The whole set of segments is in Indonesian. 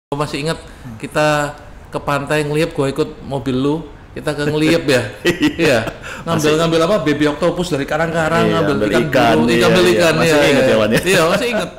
Gua masih ingat kita ke pantai ngeliep, gua ikut mobil lu, kita ke ngeliep ya. Iya. Ngambil apa? Baby octopus dari karang-karang, ngambil ikan, ngambil ikan. Masih ingat ya, Wan ya? Iya, masih ingat.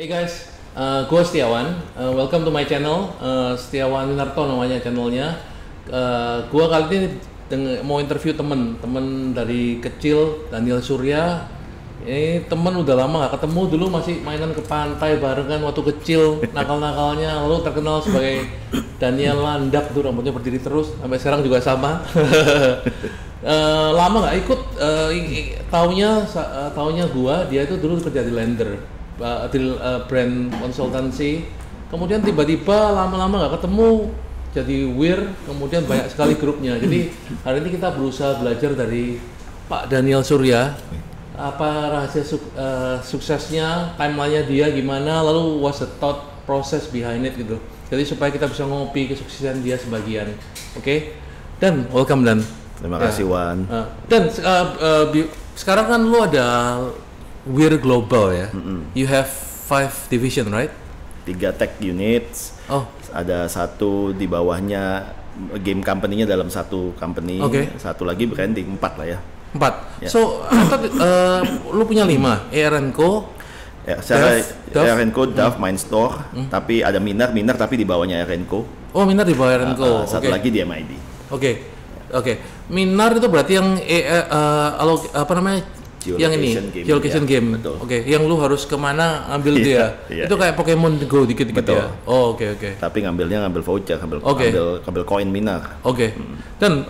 Hey guys, gue Setiawan. Welcome to my channel. Setiawan Winarto namanya channelnya. Gue kali ini mau interview temen dari kecil, Daniel Surya. Ini temen udah lama gak ketemu, dulu masih mainan ke pantai barengan waktu kecil, nakal-nakalnya. Lalu terkenal sebagai Daniel Landak, tuh rambutnya berdiri terus, sampai sekarang juga sama. Lama nggak ikut, taunya gua, dia itu dulu kerja di Lender, di brand konsultansi. Kemudian tiba-tiba lama-lama nggak ketemu, jadi weird. Kemudian banyak sekali grupnya. Jadi hari ini kita berusaha belajar dari Pak Daniel Surya, apa rahasia suksesnya, timelinenya dia gimana, lalu what's the thought process behind it gitu. Jadi supaya kita bisa ngopi kesuksesan dia sebagian. Oke? Dan welcome Dan. Terima kasih Wan. Dan sekarang kan lu ada We're Global ya. You have 5 division, right? 3 tech units. Oh. Ada satu di bawahnya game company-nya dalam satu company. Okay. Satu lagi branding, 4 lah ya. 4. Ya. So, lu punya 5. AR&Co. Ya, saya Dove. AR&Co, Dove, Mindstorm, tapi ada Minar tapi di bawahnya AR&Co. Oh, Minar di bawah AR&Co. Satu lagi di MID. Oke. Minar itu berarti yang apa namanya? Yang ini geolocation game. Oke, yang lu harus kemana ambil dia. Itu kayak Pokemon Go dikit-dikit ya. Oh, oke. Tapi ngambil voucher, ngambil koin Minar. Oke. Dan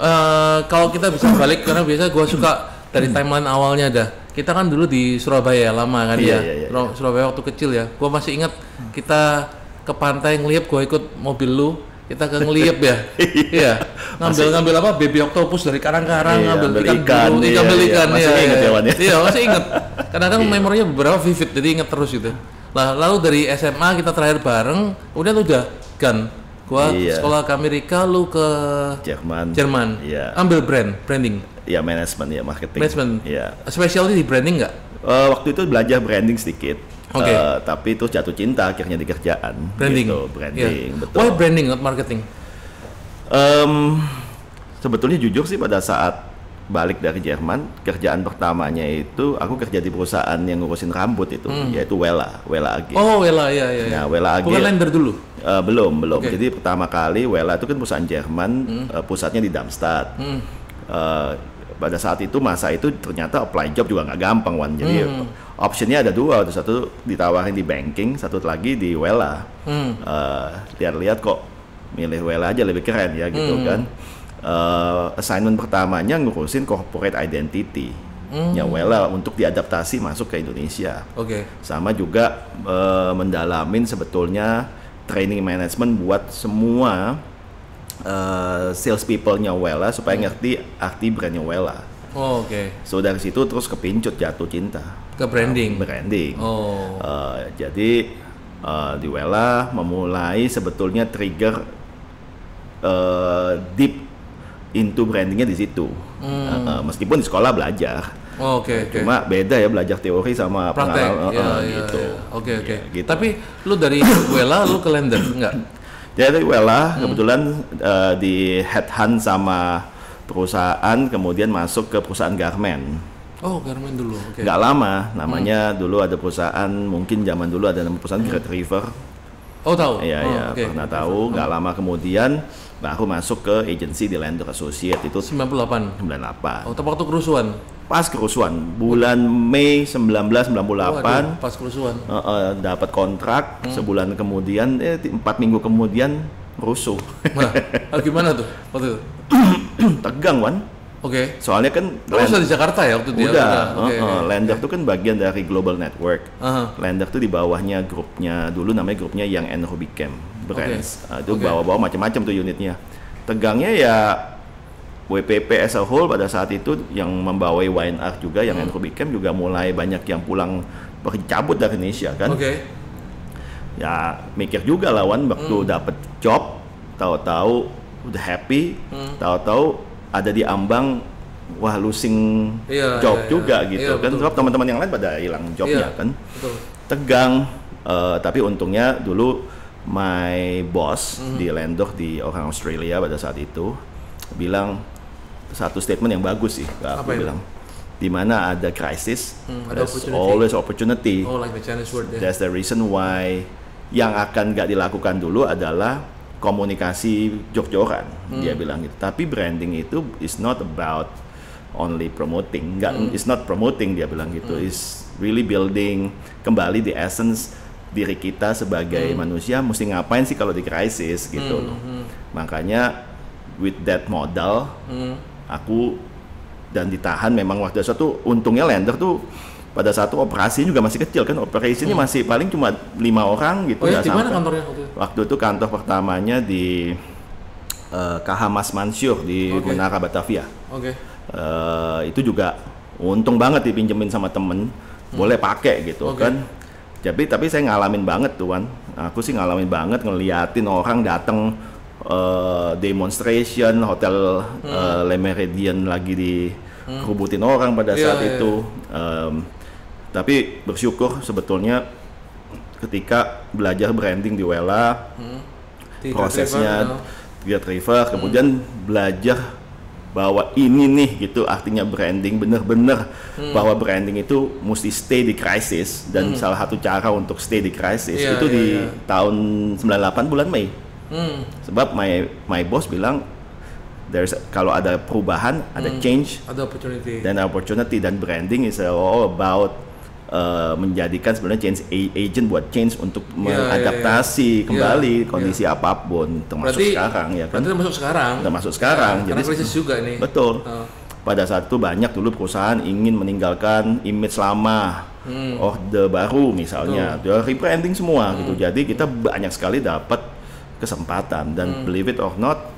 kalau kita bisa balik, karena biasa gua suka dari timeline awalnya dah. Kita kan dulu di Surabaya lama kan ya. Surabaya waktu kecil ya. Gua masih ingat kita ke pantai ngeliep, gua ikut mobil lu, kita ke ngeliep ya. Iya. Ngambil apa? Baby octopus dari karang-karang, ngambil ikan. Masih ingat ya, Wan ya? Iya, masih ingat. Kadang-kadang memorinya beberapa vivid, jadi ingat terus gitu. Nah, lalu dari SMA kita terakhir bareng, kemudian udah kan. Gua sekolah ke Amerika, lu ke Jerman. Iya. Ambil branding. Iya, manajemen ya, marketing. Management. Iya. Specialty di branding nggak? Waktu itu belajar branding sedikit. Tapi itu jatuh cinta akhirnya di kerjaan. Branding. Gitu, branding, betul. Why branding not marketing? Sebetulnya jujur sih pada saat balik dari Jerman, kerjaan pertamanya itu aku kerja di perusahaan yang ngurusin rambut itu, yaitu Wella AG. Oh, Wella, iya. Nah, Wella AG. Bukan Lender dulu? Belum. Jadi pertama kali Wella itu kan perusahaan Jerman, pusatnya di Darmstadt. Pada saat itu masa itu ternyata apply job juga nggak gampang, Wan. Jadi optionnya ada 2, satu ditawarin di banking, satu lagi di Wella. Lihat-lihat kok milih Wella aja lebih keren ya gitu kan. Assignment pertamanya ngurusin corporate identity nya Wella untuk diadaptasi masuk ke Indonesia. Sama juga mendalamin sebetulnya training management buat semua sales people-nya Wella supaya ngerti arti brandnya Wella. So dari situ terus kepincut jatuh cinta ke branding. Jadi di Wella memulai sebetulnya trigger deep into brandingnya di situ. Meskipun di sekolah belajar. Cuma beda ya belajar teori sama pengalaman gitu. Gitu. Tapi lu dari Wella lu ke Lender enggak? Dari Wella kebetulan di headhunt sama perusahaan, kemudian masuk ke perusahaan Garment. Garment dulu. Nggak lama, namanya dulu ada perusahaan, mungkin zaman dulu ada nama perusahaan Great River. Tahu? Iya, pernah tahu. Nggak lama kemudian baru masuk ke agency di Lender Associate itu 98. Tepat waktu kerusuhan. Pas kerusuhan, bulan Mei 1998. Pas kerusuhan. Dapat kontrak, sebulan kemudian, 4 minggu kemudian rusuh. Gimana tuh waktu itu? Tegang, Wan. Oke. Soalnya kan sudah di Jakarta ya waktu itu. Lender tuh kan bagian dari Global Network. Lender tuh di bawahnya grupnya dulu namanya grupnya Young and Ruby Camp. brands. Itu bawa-bawa macam-macam tuh unitnya. Tegangnya ya WPP as a whole pada saat itu yang membawai YNR juga, yang Andrew Beckham juga mulai banyak yang pulang cabut dari Indonesia kan. Ya mikir juga lawan waktu dapet job, tahu-tahu udah happy, tahu-tahu ada di ambang wah losing job juga gitu kan. Sebab teman-teman yang lain pada hilang jobnya kan. Tegang, tapi untungnya dulu my boss di Landor, di orang Australia pada saat itu bilang satu statement yang bagus sih, aku bilang di mana ada krisis, there's always opportunity. Like the Chinese word. That's the reason why yang akan nggak dilakukan dulu adalah komunikasi jor-joran, dia bilang gitu. Tapi branding itu is not about only promoting, it's not promoting, dia bilang gitu. Is really building kembali the essence diri kita sebagai manusia mesti ngapain sih kalau di krisis gitu loh. Makanya with that modal aku dan ditahan memang waktu itu untungnya Landor tuh pada satu operasi juga masih kecil kan, operasinya masih paling cuma 5 orang gitu. Di mana kantornya waktu itu? Kantor pertamanya di KH Mas Mansur di Menara Batavia. Itu juga untung banget dipinjemin sama temen, boleh pakai gitu kan. Tapi saya ngalamin banget tuh kan, aku sih ngalamin banget ngeliatin orang datang demonstration hotel Le Méridien lagi dikerubutin orang pada saat itu. Tapi bersyukur sebetulnya ketika belajar branding di Wella, prosesnya Great River, kemudian belajar bahwa ini nih gitu artinya branding, bener-bener bahwa branding itu mesti stay di krisis, dan salah satu cara untuk stay di krisis itu di tahun 98 bulan Mei. Sebab my boss bilang kalau ada perubahan, ada change, ada opportunity, dan branding is all about menjadikan sebenarnya change agent buat change untuk mengadaptasi kembali kondisi apapun, termasuk sekarang ya kan. Termasuk sekarang. Jadi krisis juga ini. Betul. Pada saat itu banyak dulu perusahaan ingin meninggalkan image lama, orde baru misalnya, rebranding semua gitu. Jadi kita banyak sekali dapat kesempatan, dan believe it or not,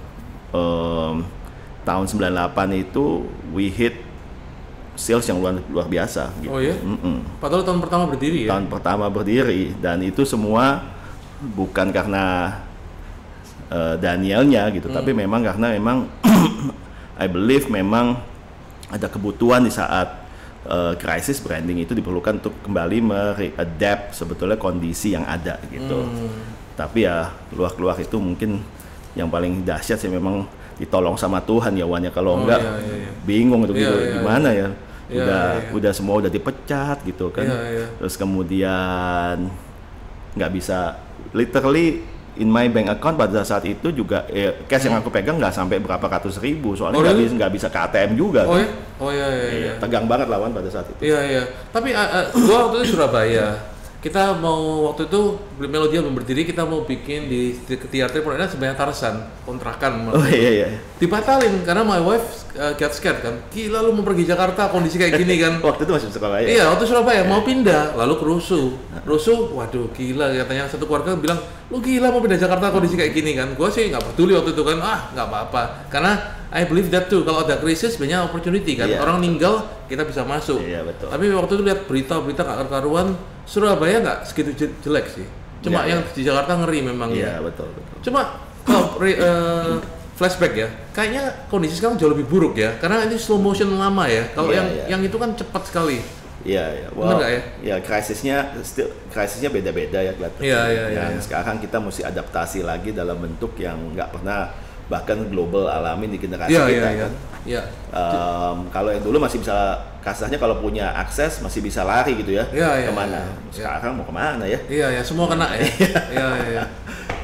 tahun 98 itu we hit sales yang luar biasa gitu. Padahal tahun pertama berdiri ya? Tahun pertama berdiri, dan itu semua bukan karena Danielnya gitu, tapi memang karena I believe memang ada kebutuhan di saat krisis branding itu diperlukan untuk kembali adapt sebetulnya kondisi yang ada gitu. Tapi ya keluar itu mungkin yang paling dahsyat sih memang ditolong sama Tuhan ya Wan ya, kalau enggak bingung itu gimana ya. Udah semua udah dipecat gitu kan. Terus kemudian nggak bisa, literally in my bank account pada saat itu juga cash yang aku pegang nggak sampai berapa ratus ribu, soalnya nggak bisa ke ATM juga. Tegang banget lawan pada saat itu. Tapi gua waktu itu Surabaya, kita mau waktu itu Melodia belum berdiri, kita mau bikin di teater produknya sebanyak Tarzan kontrakan. Dibatalin karena my wife get scared kan, gila lu mau pergi Jakarta kondisi kayak gini kan. Waktu itu masih Surabaya. Waktu Surabaya mau pindah, lalu kerusuh, waduh gila, katanya satu keluarga bilang lu gila mau pindah Jakarta kondisi kayak gini kan. Gua sih nggak peduli waktu itu kan, nggak apa-apa, karena I believe that too, kalau ada krisis banyak opportunity kan, orang ninggal kita bisa masuk. Betul. Tapi waktu itu lihat berita-berita nggak karuan, Surabaya nggak segitu jelek sih, cuma yang di Jakarta ngeri memang. Betul. Cuma kalau flashback ya, kayaknya kondisi sekarang jauh lebih buruk ya, karena ini slow motion lama ya. Kalau yang itu kan cepat sekali. Benar nggak ya? Krisisnya beda-beda ya kelihatan. Sekarang kita mesti adaptasi lagi dalam bentuk yang nggak pernah bahkan global alamin di generasi kita kan. Kalau yang dulu masih bisa, kasarnya kalau punya akses masih bisa lari gitu ya, kemana. Sekarang mau kemana ya? Semua kena ya.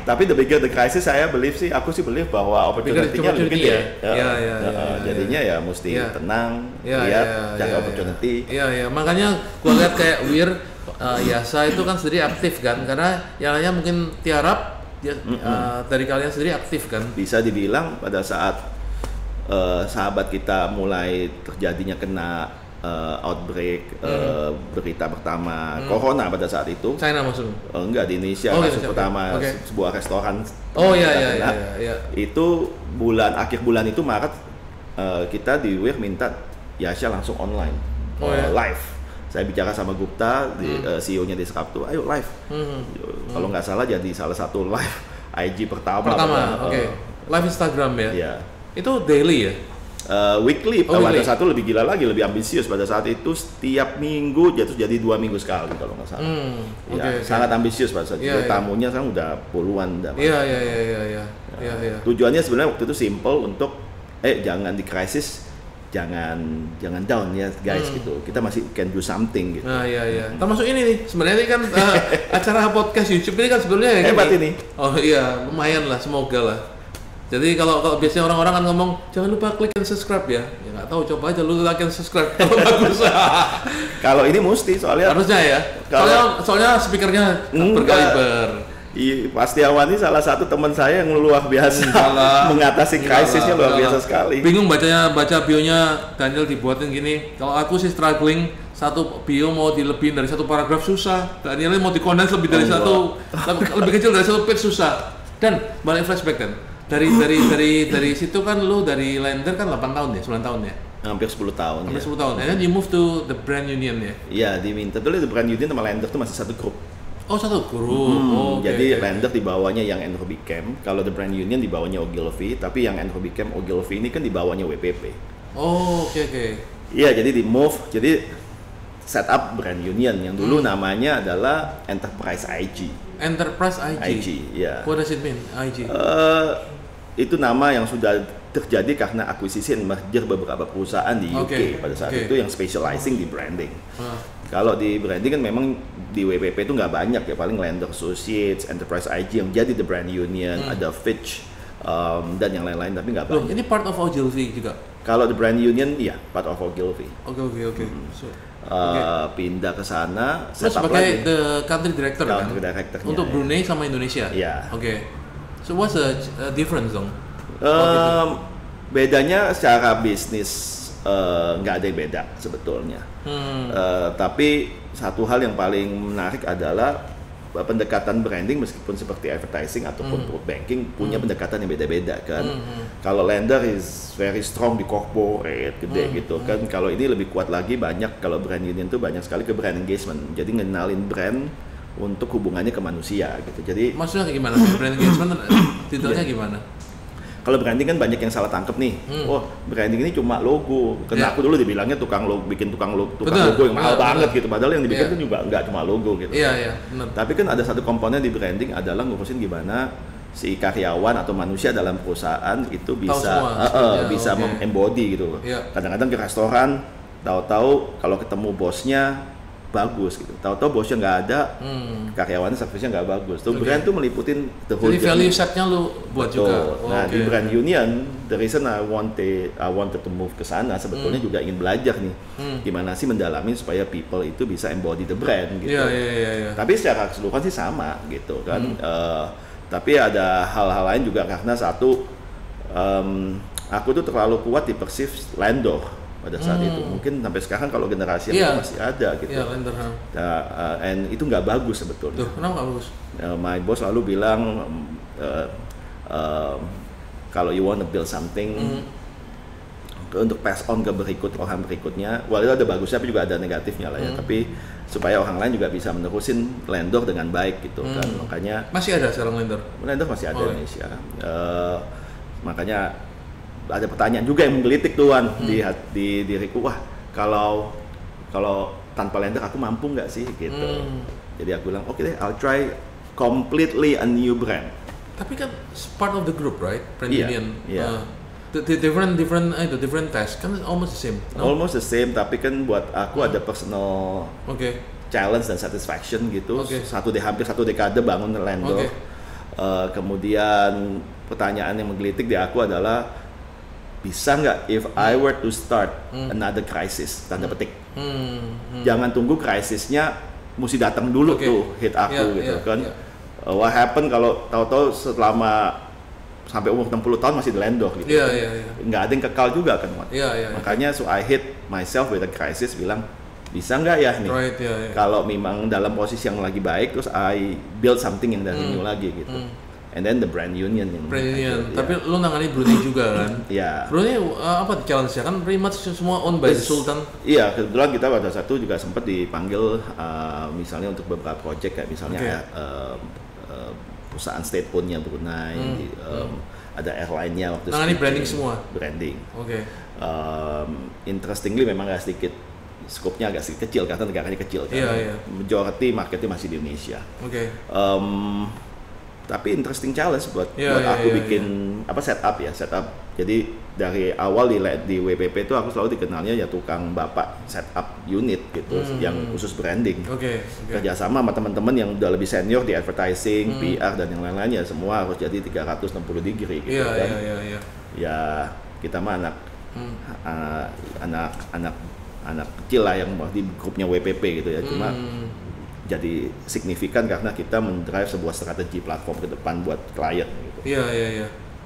Tapi the bigger the crisis, aku sih believe bahwa opportunity-nya lebih gede. Jadinya ya mesti tenang, lihat, jaga opportunity. Makanya gua lihat kayak Wir, Yasa itu kan sendiri aktif kan, karena yang lainnya mungkin tiarap. Dari kalian sendiri aktif kan? Bisa dibilang pada saat sahabat kita mulai terjadinya kena outbreak berita pertama corona pada saat itu. China maksudnya? Enggak, di Indonesia kasus pertama sebuah restoran. Itu akhir bulan itu Maret kita di WIR minta Yasha langsung online live. Saya bicara sama Gupta, CEO-nya di Sekaptu, ayo live. Kalau nggak salah jadi salah satu live IG pertama. Live Instagram ya? Iya. Itu daily ya? Weekly, pada satu lebih gila lagi, lebih ambisius. Pada saat itu setiap minggu jadi 2 minggu sekali kalau nggak salah. Sangat ambisius pada saat itu. Tamunya sekarang udah puluhan. Iya. Tujuannya sebenarnya waktu itu simple untuk jangan di krisis, jangan down ya guys gitu. Kita masih can do something gitu. Iya. Termasuk ini nih, sebenarnya ini kan acara podcast YouTube ini kan sebenarnya hebat ini. Oh iya, lumayan lah, semoga lah. Jadi kalau biasanya orang-orang kan ngomong jangan lupa klik and subscribe ya. Ya nggak tahu, coba aja lu klik and subscribe kalau bagus. Kalau ini mesti soalnya harusnya ya. Soalnya speakernya berkaliber. Iya, pasti Awan ini salah satu teman saya yang luar biasa mengatasi krisisnya luar biasa sekali. Bingung baca bionya Daniel dibuatin gini. Kalau aku sih struggling, satu bio mau dilebihin dari satu paragraf susah. Daniel mau dikondens lebih dari lebih kecil dari satu page susah. Dan balik flashback kan. Dari situ kan lu dari Lender kan 8 tahun ya, 9 tahun ya? Hampir 10 tahun. Hampir 10 tahun. And then you move to the Brand Union ya? Iya, diminta. Dulu the Brand Union sama Lender tuh masih satu grup. Oh, satu grup. Jadi Lender di bawahnya yang Andrew Beckham, kalau the Brand Union di bawahnya Ogilvy, tapi yang Andrew Beckham Ogilvy ini kan di bawahnya WPP. Oh, oke. Iya, jadi di move, jadi set up Brand Union yang dulu namanya adalah Enterprise IG. Enterprise IG, ya. What does it mean, IG? Itu nama yang sudah terjadi karena akuisisi dan merger beberapa perusahaan di UK pada saat itu yang specializing di branding. Kalau di branding kan memang di WPP itu nggak banyak ya, paling Lender Associates, Enterprise IG yang jadi the Brand Union, ada Fitch dan yang lain-lain, tapi nggak banyak. Ini part of Ogilvy juga? Kalau the Brand Union, iya part of Ogilvy. Oke. Pindah ke sana. Terus sebagai the country director kan? Country directornya. Untuk Brunei sama Indonesia? Iya. Oke. So what's the difference dong? Bedanya secara bisnis nggak ada yang beda sebetulnya. Tapi satu hal yang paling menarik adalah pendekatan branding meskipun seperti advertising ataupun banking punya pendekatan yang beda-beda kan. Kalau Lender is very strong di corporate gede gitu kan. Kalau ini lebih kuat lagi, banyak kalau Brand Union tuh banyak sekali ke brand engagement. Jadi ngenalin brand untuk hubungannya ke manusia gitu. Jadi maksudnya gimana? Brand engagement titelnya gimana? Kalau branding kan banyak yang salah tangkep nih. Branding ini cuma logo. Karena aku dulu dibilangnya tukang logo yang mahal banget gitu. Padahal yang dibikin kan juga nggak cuma logo gitu. Iya. Tapi kan ada satu komponen di branding adalah ngurusin gimana si karyawan atau manusia dalam perusahaan itu bisa mem-embody gitu. Kadang-kadang ke restoran, tahu-tahu kalau ketemu bosnya bagus gitu. Tahu-tahu bosnya nggak ada, karyawannya servisnya nggak bagus. Tuh brand tuh meliputin the whole. Jadi value setnya lu buat juga. Di Brand Union, the reason I wanted to move ke sana sebetulnya juga ingin belajar nih, gimana sih mendalami supaya people itu bisa embody the brand gitu. Iya. Tapi secara keseluruhan sih sama gitu kan. Tapi ada hal-hal lain juga karena satu, aku tuh terlalu kuat di perceive Lender pada saat itu. Mungkin sampai sekarang kalau generasi yang masih ada gitu. Lender. And itu nggak bagus sebetulnya. Kenapa nggak bagus? My boss selalu bilang kalau you want to build something untuk pass on ke orang berikutnya, itu ada bagusnya tapi juga ada negatifnya lah ya. Tapi supaya orang lain juga bisa menerusin Lender dengan baik gitu kan. Makanya masih ada sekarang Lender masih ada di Indonesia. Makanya ada pertanyaan juga yang menggelitik tuan di diriku, wah kalau tanpa Lender aku mampu nggak sih gitu. Jadi aku bilang oke deh, I'll try completely a new brand. Tapi kan part of the group, right? Brand Union. The different task kan almost the same. No? Almost the same, tapi kan buat aku ada personal challenge dan satisfaction gitu. Hampir satu dekade bangun Lender. Kemudian pertanyaan yang menggelitik di aku adalah, bisa nggak if I were to start another crisis, tanda petik. Jangan tunggu krisisnya mesti datang dulu tuh hit aku gitu kan. What happen kalau tahu-tahu selama sampai umur 60 tahun masih di Landor gitu. Nggak ada yang kekal juga kan, Wan. Makanya so I hit myself with a crisis, bilang bisa nggak ya nih kalau memang dalam posisi yang lagi baik, terus I build something yang dari new lagi gitu. And then the brand union Tapi lu nangani Brunei juga kan? Brunei apa challenge-nya? Kan pretty much semua owned by the Sultan. Iya, kebetulan kita pada satu juga sempat dipanggil misalnya untuk beberapa project kayak misalnya perusahaan state owned-nya Brunei, ada airline-nya waktu itu. Nangani branding semua? Branding. Interestingly memang agak sedikit skopnya agak sedikit kecil karena negaranya kecil kan. Majority marketnya masih di Indonesia. Tapi interesting challenge buat aku bikin setup. Jadi dari awal di WPP itu aku selalu dikenalnya ya tukang bapak setup unit gitu yang khusus branding. Kerjasama sama teman-teman yang udah lebih senior di advertising, PR dan yang lain-lainnya, semua harus jadi 360 degree gitu kan. Ya kita mah anak kecil lah yang di grupnya WPP gitu ya, cuma jadi signifikan karena kita mendrive sebuah strategi platform ke depan buat klien gitu.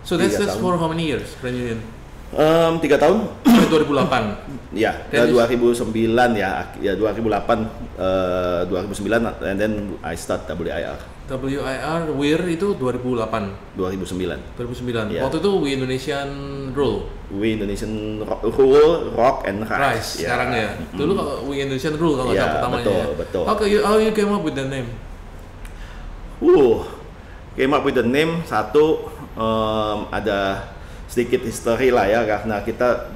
So that's for how many years, Brand Union? 3 tahun. 2008. Ya, 2009 ya 2008 2009 and then I start WIR. WIR itu 2008. 2009. Waktu itu We Indonesian Rule. We Indonesian Rule, Rock and Rise. Sekarang ya. Dulu kalau We Indonesian Rule kalau pertamanya. Betul. How you came up with the name? Came up with the name satu ada sedikit history lah ya, karena kita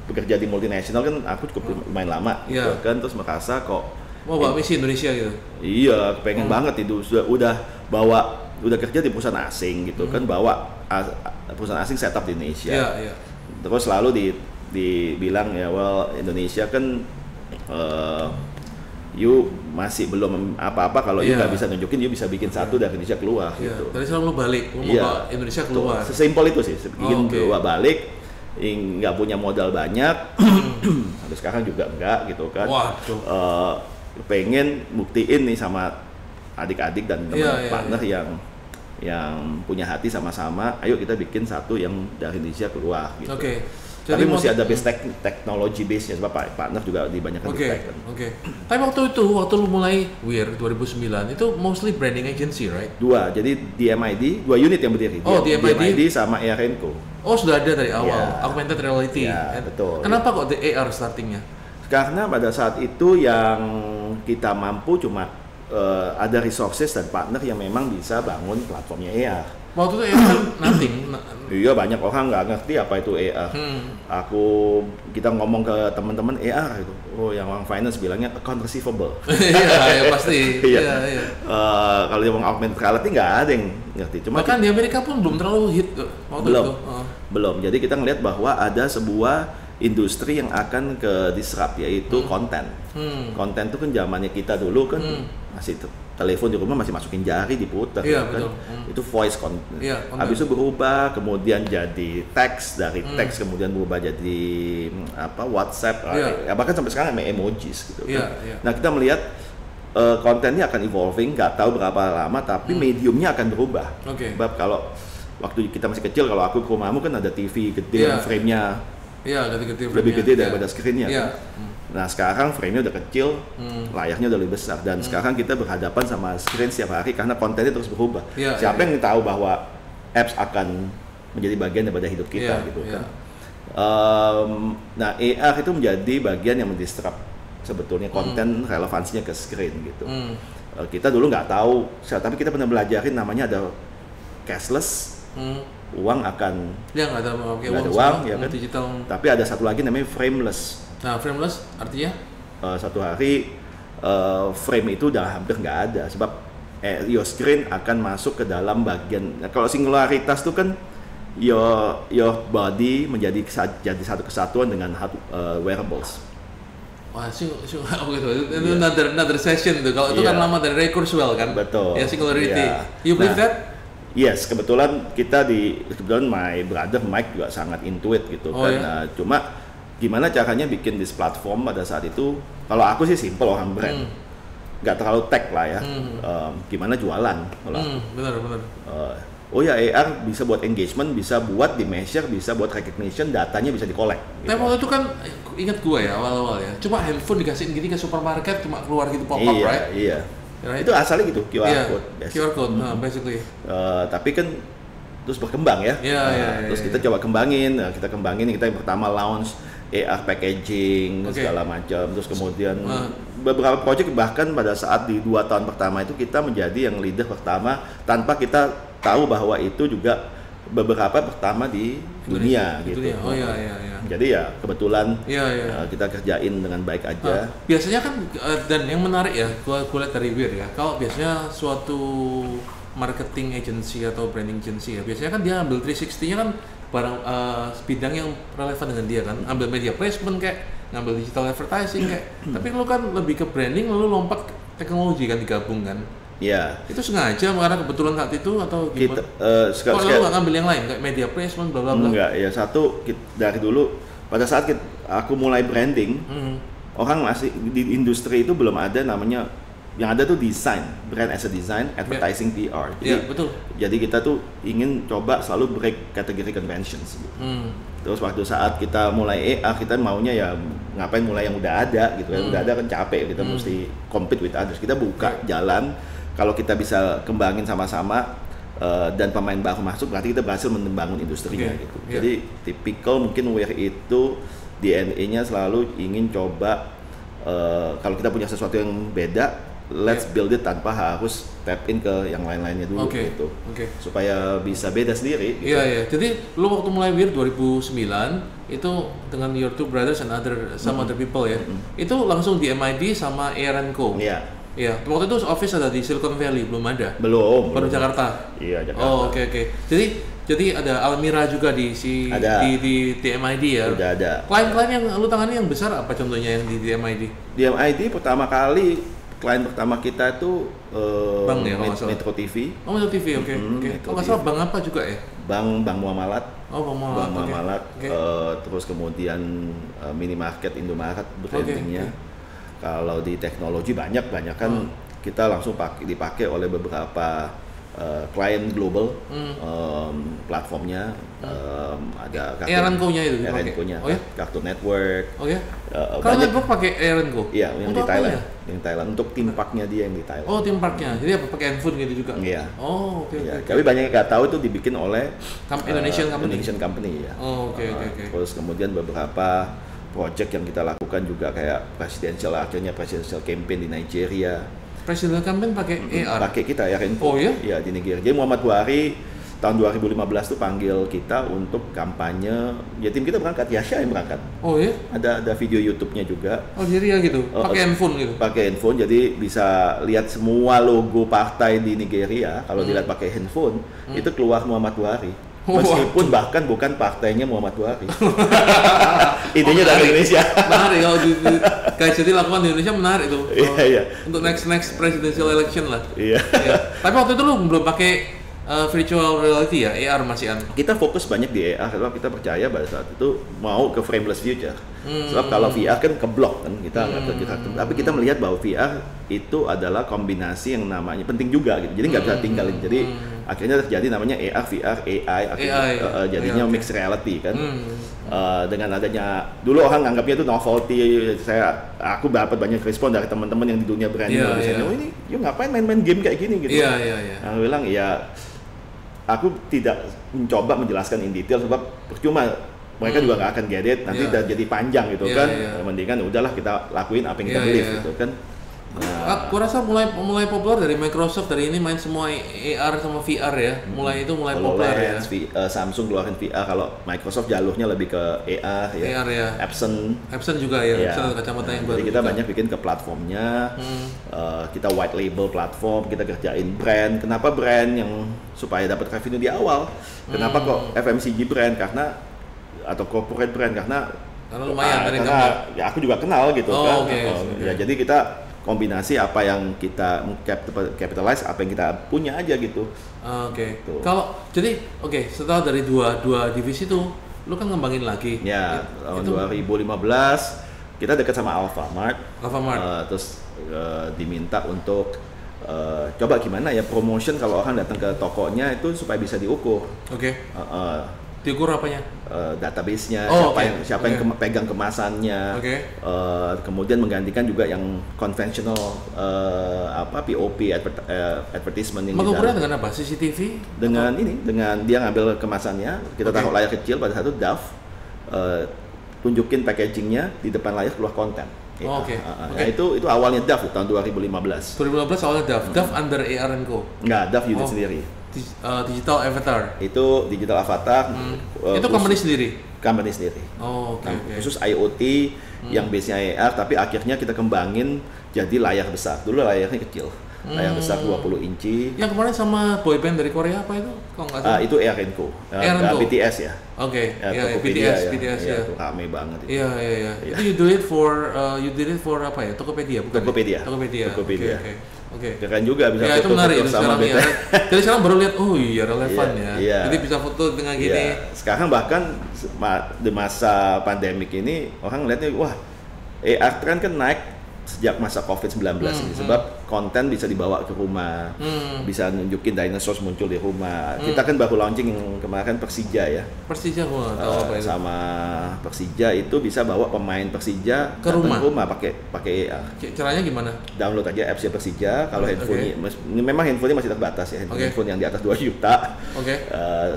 bekerja di multinasional kan, aku cukup lumayan lama gitu kan, terus merasa kok bawa misi Indonesia gitu. Iya, pengen banget itu udah kerja di perusahaan asing gitu kan, bawa perusahaan asing setup di Indonesia. Terus selalu dibilang ya, Indonesia kan you masih belum apa-apa kalau you nggak bisa nunjukin you bisa bikin satu dari Indonesia keluar gitu. Dari selalu balik, mau ke Indonesia keluar. Sesimpel itu sih, ingin keluar balik, nggak punya modal banyak, sampai sekarang juga enggak gitu kan. Pengen buktiin nih sama adik-adik dan teman partner yang punya hati sama-sama, ayo kita bikin satu yang dari Indonesia keluar gitu. Tapi mesti ada base teknologi base-nya, sebab partner juga dibanyakan di tech kan. Tapi waktu lu mulai WIR 2009 itu mostly branding agency, right? Dua, jadi DMID, 2 unit yang berdiri. DMID sama AR&Co. Sudah ada dari awal, augmented reality. Betul. Kenapa kok the AR startingnya? Karena pada saat itu yang kita mampu cuma ada resources dan partner yang memang bisa bangun platformnya AR. Waktu itu AR kan nothing. Iya, banyak orang nggak ngerti apa itu AR. Kita ngomong ke teman-teman AR itu, yang orang finance bilangnya account receivable. Iya, pasti. Kalau dia ngomong augmented reality nggak ada yang ngerti. Cuma bahkan di Amerika pun belum terlalu hit waktu itu. Belum. Jadi kita ngelihat bahwa ada sebuah industri yang akan ke disrupt, yaitu konten. Konten itu kan zamannya kita dulu kan masih telepon di rumah masih masukin jari diputar kan. Itu voice content. Habis itu berubah kemudian jadi teks, dari teks kemudian berubah jadi WhatsApp, bahkan sampai sekarang sama emojis gitu kan. Nah, kita melihat kontennya akan evolving, nggak tahu berapa lama, tapi mediumnya akan berubah. Sebab kalau waktu kita masih kecil, kalau aku ke rumahmu kan ada TV gede yang frame-nya lebih gede daripada screen-nya kan? Nah, sekarang frame-nya udah kecil, layarnya udah lebih besar, dan sekarang kita berhadapan sama screen setiap hari karena kontennya terus berubah. Siapa yang tahu bahwa apps akan menjadi bagian daripada hidup kita gitu kan. Nah, AR itu menjadi bagian yang mendisrupt sebetulnya konten relevansinya ke screen gitu. Kita dulu nggak tahu, tapi kita pernah belajarin namanya ada cashless. Uang akan nggak ada uang ya kan, digital. Tapi ada satu lagi namanya frameless. Nah, frameless artinya satu hari frame itu udah hampir nggak ada, sebab your screen akan masuk ke dalam bagian. Kalau singularitas itu kan your body menjadi satu kesatuan dengan wearables. Wah, another session tuh. Kalau itu kan lama dari Ray Kurzweil kan. Betul. Ya, singularity. You believe that? Yes, kebetulan my brother Mike juga sangat into it gitu kan. Cuma gimana caranya bikin this platform pada saat itu? Kalau aku sih simple, orang brand, nggak terlalu tech lah ya. Gimana jualan? Benar. oh ya AR bisa buat engagement, bisa buat di measure, bisa buat recognition, datanya bisa di-collect. Gitu. Tapi waktu itu kan ingat gue ya awal-awal ya, cuma handphone dikasihin gini ke supermarket cuma keluar gitu pop-up, iya, right? Iya. Right? Itu asalnya gitu QR code. QR code, basically. Tapi kan terus berkembang ya. Terus kita coba kembangin, kita yang pertama launch AR packaging segala macam. Terus kemudian beberapa project bahkan pada saat di 2 tahun pertama itu kita menjadi yang leader pertama tanpa kita tahu bahwa itu juga beberapa pertama di dunia gitu. Oh iya. Jadi ya kebetulan kita kerjain dengan baik aja. Biasanya kan dan yang menarik ya, gua lihat dari Wir ya. Kalau biasanya suatu marketing agency atau branding agency ya, biasanya kan dia ambil 360-nya kan barang bidang yang relevan dengan dia kan. Ambil media placement kayak, ngambil digital advertising kayak. Tapi lu kan lebih ke branding lalu lompat ke teknologi kan digabung kan. Iya. Itu sengaja karena kebetulan saat itu atau gimana? Kalau lu nggak ngambil yang lain kayak media placement bla bla bla? Enggak, ya dari dulu pada saat aku mulai branding, orang masih di industri itu belum ada namanya, yang ada tuh design, brand as a design, advertising PR. Jadi, betul. Jadi kita tuh ingin coba selalu break category conventions. Gitu. Terus waktu saat kita mulai kita maunya ya ngapain mulai yang udah ada gitu. Yang udah ada kan capek, kita mesti compete with others. Kita buka jalan. Kalau kita bisa kembangin sama-sama dan pemain baru masuk, berarti kita berhasil membangun industrinya gitu. Jadi tipikal mungkin Wir itu DNA-nya selalu ingin coba kalau kita punya sesuatu yang beda, let's build it tanpa harus tap in ke yang lain-lainnya dulu gitu. Supaya bisa beda sendiri gitu. Iya. Jadi lu waktu mulai Wir 2009 itu dengan your two brothers and some other people ya. Itu langsung di MID sama AR&Co. Iya, waktu itu office ada di Silicon Valley, belum ada? Belum. Baru Jakarta? Iya, Jakarta. Oh, oke. Jadi ada Almira juga di TMID ya? Udah ada. Klien-klien yang lu tangani yang besar apa contohnya yang di TMID? Di MID pertama kali, klien pertama kita itu Bank ya, kalau nggak salah? Metro TV. Oh, Metro TV, oke. Kalau nggak salah bank apa juga ya? Bank Muamalat. Oh, Bank Muamalat. Terus kemudian minimarket Indomaret brandingnya. Kalau di teknologi banyak kan kita langsung dipakai oleh beberapa klien global platformnya. Ada AR&Co-nya itu dipakai? AR&Co-nya, Cartoon Network. Oh ya? Cartoon Network pakai AR&Co? Iya, yang di Thailand. Yang Thailand untuk theme parknya dia yang di Thailand. Oh, theme parknya. Jadi apa pakai handphone gitu juga? Iya. Oh, oke. Tapi banyak yang nggak tahu itu dibikin oleh Indonesian company ya. Oh, oke. Terus kemudian beberapa project yang kita lakukan juga kayak presidential campaign di Nigeria. Presidential campaign pakai AR? Pakai kita ya. Oh ya? Iya, di Nigeria. Jadi Muhammad Buhari tahun 2015 tuh panggil kita untuk kampanye. Ya tim kita berangkat, Yasha yang berangkat. Oh ya? Ada video YouTube-nya juga. Oh jadi ya gitu? Pakai handphone gitu? Pakai handphone, jadi bisa lihat semua logo partai di Nigeria. Kalau dilihat pakai handphone, itu keluar Muhammad Buhari. Meskipun bahkan bukan partainya Muhammad Buhari. Idenya dari Indonesia. Menarik kalau KCD lakukan di Indonesia, menarik tuh. Iya. Untuk next presidential election lah. Iya. Tapi waktu itu lu belum pakai virtual reality ya, AR masihan? Kita fokus banyak di AR karena kita percaya pada saat itu mau ke frameless future. Sebab kalau VR kan keblok kan kita tapi kita melihat bahwa VR itu adalah kombinasi yang namanya penting juga gitu. Jadi nggak bisa tinggalin. Jadi akhirnya terjadi namanya AR, VR, AI, akhirnya jadinya mixed reality kan. Dengan adanya dulu orang nganggapnya itu novelty. Aku dapat banyak respon dari teman-teman yang di dunia branding. Oh ini, you ngapain main-main game kayak gini gitu? Aku bilang ya, aku tidak mencoba menjelaskan in detail sebab percuma, mereka juga nggak akan get it, nanti udah jadi panjang gitu kan. Mendingan udahlah kita lakuin apa yang kita believe gitu kan. Aku rasa mulai populer dari Microsoft, dari ini main semua AR sama VR ya. Mulai populer ya. Samsung keluarin VR, kalau Microsoft jalurnya lebih ke AR ya. AR ya. Epson juga ya. Epson kacamata yang baru. Jadi kita banyak bikin ke platformnya. Kita white label platform, kita kerjain brand. Kenapa brand yang supaya dapat revenue di awal? Kenapa kok FMCG brand? Atau corporate brand karena lumayan karena ya aku juga kenal gitu kan. Ya jadi kita kombinasi apa yang kita capitalize, apa yang kita punya aja gitu. Kalau jadi setelah dari dua divisi itu, lu kan ngembangin lagi. Ya, tahun 2015 kita dekat sama Alfamart. Terus diminta untuk coba gimana ya promotion kalau orang datang ke tokonya itu supaya bisa diukur. Oke. Diukur apanya? Database-nya, Oh, siapa yang pegang kemasannya. Kemudian menggantikan juga yang konvensional POP advertisement ini. Mengukurnya dengan apa? CCTV? Dengan dia ngambil kemasannya, kita taruh layar kecil pada satu DAF, tunjukin packagingnya di depan layar keluar konten. Nah, itu awalnya DAF tahun 2015. 2015 awalnya DAF. DAF under AR&Co. Enggak, DAF unit sendiri. Digital avatar. Itu digital avatar. Itu company sendiri. Company sendiri. Khusus IoT yang base-nya AR, tapi akhirnya kita kembangin jadi layar besar. Dulu layarnya kecil. Layar besar 20 inci. Yang kemarin sama boyband dari Korea apa itu? Kalau nggak salah. Itu AR&Co. BTS ya. BTS ya. Itu rame banget itu. Iya. Itu you did it for apa ya? Tokopedia bukan? Tokopedia. Oke. Keren juga bisa foto. Itu menarik itu sama sekarang ya. Jadi sekarang baru lihat, oh iya relevan ya. Jadi bisa foto dengan gini. Sekarang bahkan di masa pandemik ini orang ngeliatnya, wah AR trend kan naik sejak masa COVID-19 ini, sebab konten bisa dibawa ke rumah, bisa nunjukin dinosaurus muncul di rumah. Kita kan baru launching yang kemarin Persija ya. Persija gua tahu apa itu. Sama Persija itu bisa bawa pemain Persija ke rumah pakai AR. Caranya gimana? Download aja apps Persija. Kalau handphone memang handphonenya masih terbatas ya, handphone yang di atas 2 juta.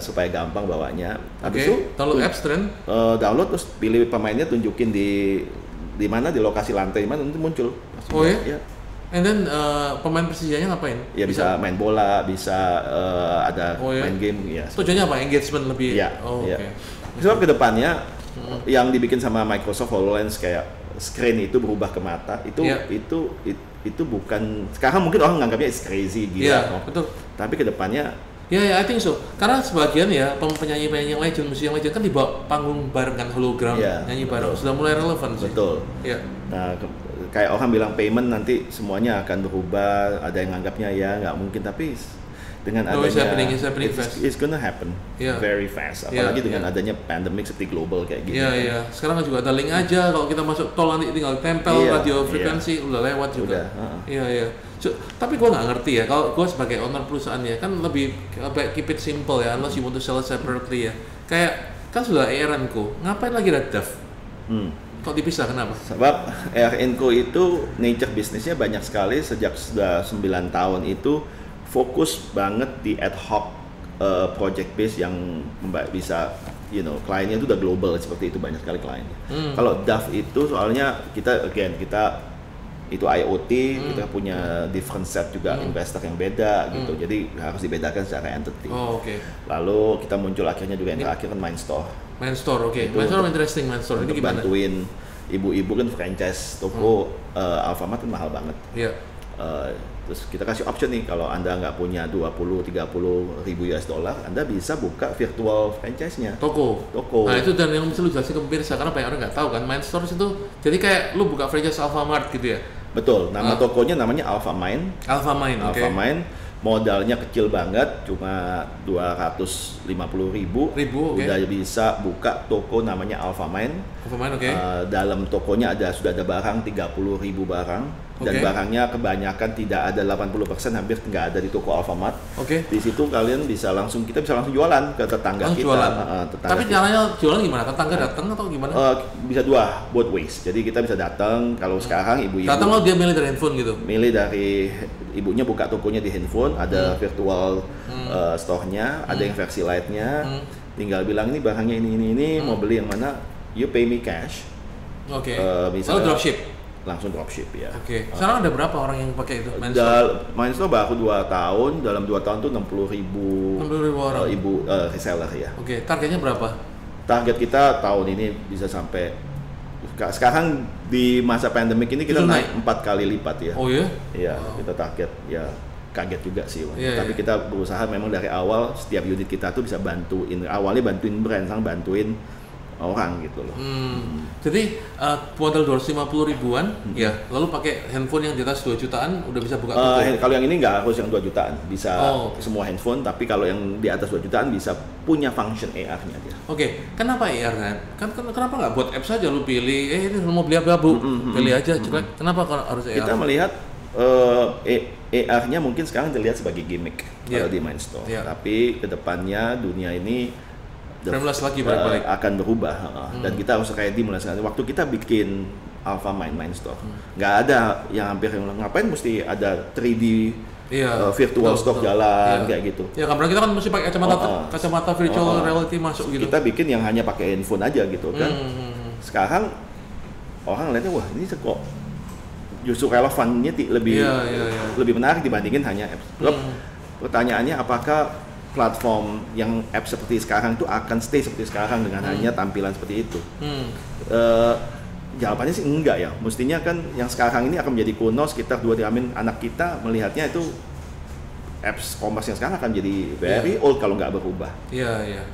Supaya gampang bawanya. Habis itu download apps trend. Download terus pilih pemainnya, tunjukin di mana, di lokasi lantai di mana, nanti muncul. Ya. And then pemain Persijanya ngapain? Ya bisa main bola, bisa ada main game ya. Tujuannya apa? Engagement lebih. Ya. Sebab kedepannya yang dibikin sama Microsoft HoloLens kayak screen itu berubah ke mata, itu bukan, sekarang mungkin orang nganggapnya it's crazy gila. Betul. Tapi kedepannya I think so. Karena sebagian ya penyanyi-penyanyi yang legend, musisi yang legend kan dibawa panggung bareng kan, hologram, nyanyi bareng. Sudah mulai relevan sih. Betul. Nah, kayak orang bilang payment nanti semuanya akan berubah, ada yang anggapnya ya nggak mungkin, tapi dengan adanya it's gonna happen very fast, apalagi dengan adanya pandemic seperti global kayak gini. Sekarang juga ada link aja, kalau kita masuk tol nanti tinggal tempel radio frekuensi udah lewat juga. Tapi gue nggak ngerti ya, kalau gue sebagai owner perusahaan ya kan lebih keep it simple ya, unless you want to sell it separately ya. Kayak kan sudah AR&Co, ngapain lagi ada DAF? Kok dipisah, kenapa? Sebab AR&Co itu nature bisnisnya banyak sekali, sejak sudah 9 tahun itu fokus banget di ad hoc project base yang bisa kliennya itu udah global, seperti itu, banyak sekali kliennya. Kalau DAF itu soalnya kita itu IoT, kita punya different set juga investor yang beda gitu, jadi harus dibedakan secara entity. Lalu kita muncul akhirnya juga yang terakhir kan Mindstore. Mindstore, interesting. Mindstore ini gimana? Bantuin ibu-ibu kan franchise toko Alfamart kan mahal banget. Terus kita kasih option nih, kalau Anda nggak punya 20-30 ribu US dollar, Anda bisa buka virtual franchise-nya. Toko. Nah itu dan yang bisa lu jelasin ke pemirsa, karena banyak orang nggak tahu kan, Mindstore itu jadi kayak lu buka franchise Alfamart gitu ya? Betul, nama tokonya namanya Alfamind. Alfamind, modalnya kecil banget, cuma 250.000. Udah bisa buka toko namanya Alfamind. Dalam tokonya sudah ada barang 30.000 barang. Dan barangnya kebanyakan tidak ada, 80% hampir nggak ada di toko Alfamart. Di situ kalian kita bisa langsung jualan ke tetangga kita. Tapi caranya jualan gimana? Tetangga datang atau gimana? Bisa both ways. Jadi kita bisa datang, kalau sekarang ibu-ibu datang, lo dia milih dari handphone gitu? Milih dari ibunya, buka tokonya di handphone, ada virtual store-nya, ada yang versi light-nya. Tinggal bilang ini barangnya ini, mau beli yang mana, you pay me cash. Lalu dropship? Langsung dropship ya. Sekarang ada berapa orang yang pakai itu? Mindstore baru 2 tahun, dalam 2 tahun tuh 60.000 orang ibu reseller ya. Targetnya berapa? Target kita tahun ini bisa sampai, sekarang di masa pandemik ini kita naik 4 kali lipat ya. Iya, kita target ya, kaget juga sih. Tapi kita berusaha memang dari awal, setiap unit kita tuh bisa bantuin brand, sekarang bantuin orang gitu loh. Jadi modal 250 ribuan ya, lalu pakai handphone yang di atas 2 jutaan udah bisa buka toko. Kalau yang ini nggak harus yang 2 jutaan, bisa semua handphone, tapi kalau yang di atas 2 jutaan bisa punya function AR-nya dia. Kenapa AR kan? Kenapa nggak buat app saja, lu pilih ini mau beli apa, Bu? Pilih aja, coba. Kenapa harus AR? Kita melihat AR-nya mungkin sekarang dilihat sebagai gimmick kalau di Mindstorm. Tapi kedepannya dunia ini lagi balik-balik akan berubah dan kita harus ready mulai sekarang. Waktu kita bikin Alpha Mindstorm, nggak ada yang hampir ngapain mesti ada 3D virtual stock jalan kayak gitu. Ya karena kita kan mesti pakai kacamata virtual reality masuk gitu. Kita bikin yang hanya pakai handphone aja gitu kan. Sekarang orang lihatnya wah ini kok justru relevannya lebih menarik dibandingin hanya apps. Pertanyaannya apakah platform yang apps seperti sekarang itu akan stay seperti sekarang dengan hanya tampilan seperti itu? Jawabannya sih enggak ya. Mestinya kan yang sekarang ini akan menjadi kuno sekitar 2-3 tahun. Anak kita melihatnya itu apps commerce yang sekarang akan jadi very old kalau nggak berubah.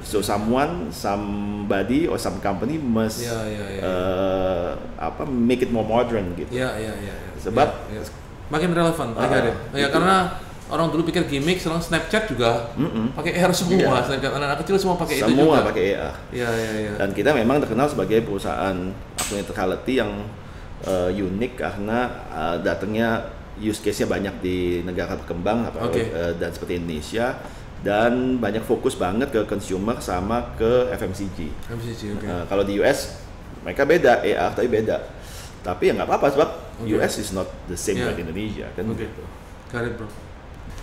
So somebody or some company must make it more modern gitu. Sebab makin relevan karena orang dulu pikir gimmick, sekarang Snapchat juga pakai AR semua. Snapchat anak-anak kecil semua pakai itu juga. Semua pakai AR. Dan kita memang terkenal sebagai perusahaan augmented reality yang unik karena datangnya use case-nya banyak di negara berkembang dan seperti Indonesia, dan banyak fokus banget ke consumer sama ke FMCG. Kalau di US mereka beda AR tapi beda. Tapi ya nggak apa-apa sebab US is not the same like Indonesia kan gitu. Got it, bro.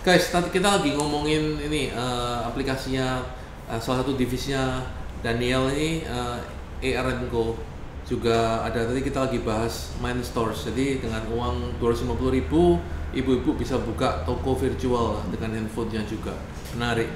Guys, tadi kita lagi ngomongin ini aplikasinya salah satu divisinya Daniel ini AR&Co juga ada. Tadi kita lagi bahas Mindstores. Jadi dengan uang 250.000 ibu-ibu bisa buka toko virtual dengan handphonenya juga. Menarik.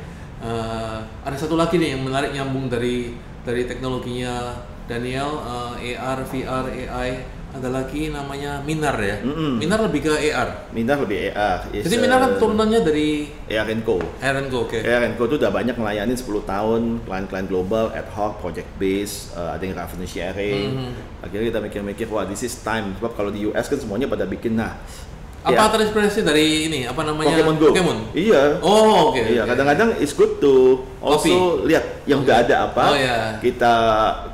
Ada satu lagi nih yang menarik nyambung dari teknologinya Daniel, AR, VR, AI. Ada lagi namanya Minar ya. Minar lebih ke AR. Minar lebih AR. Jadi Minar kan turunannya dari AR&Co. AR&Co, AR&Co itu udah banyak melayani 10 tahun klien-klien global, ad hoc, project base, ada yang revenue sharing. Akhirnya kita mikir-mikir, wah this is time. Sebab kalau di US kan semuanya pada bikin apa terinspirasi dari ini? Apa namanya? Pokemon Go. Iya. Oh, Iya, kadang-kadang it's good to also lihat yang udah ada apa, kita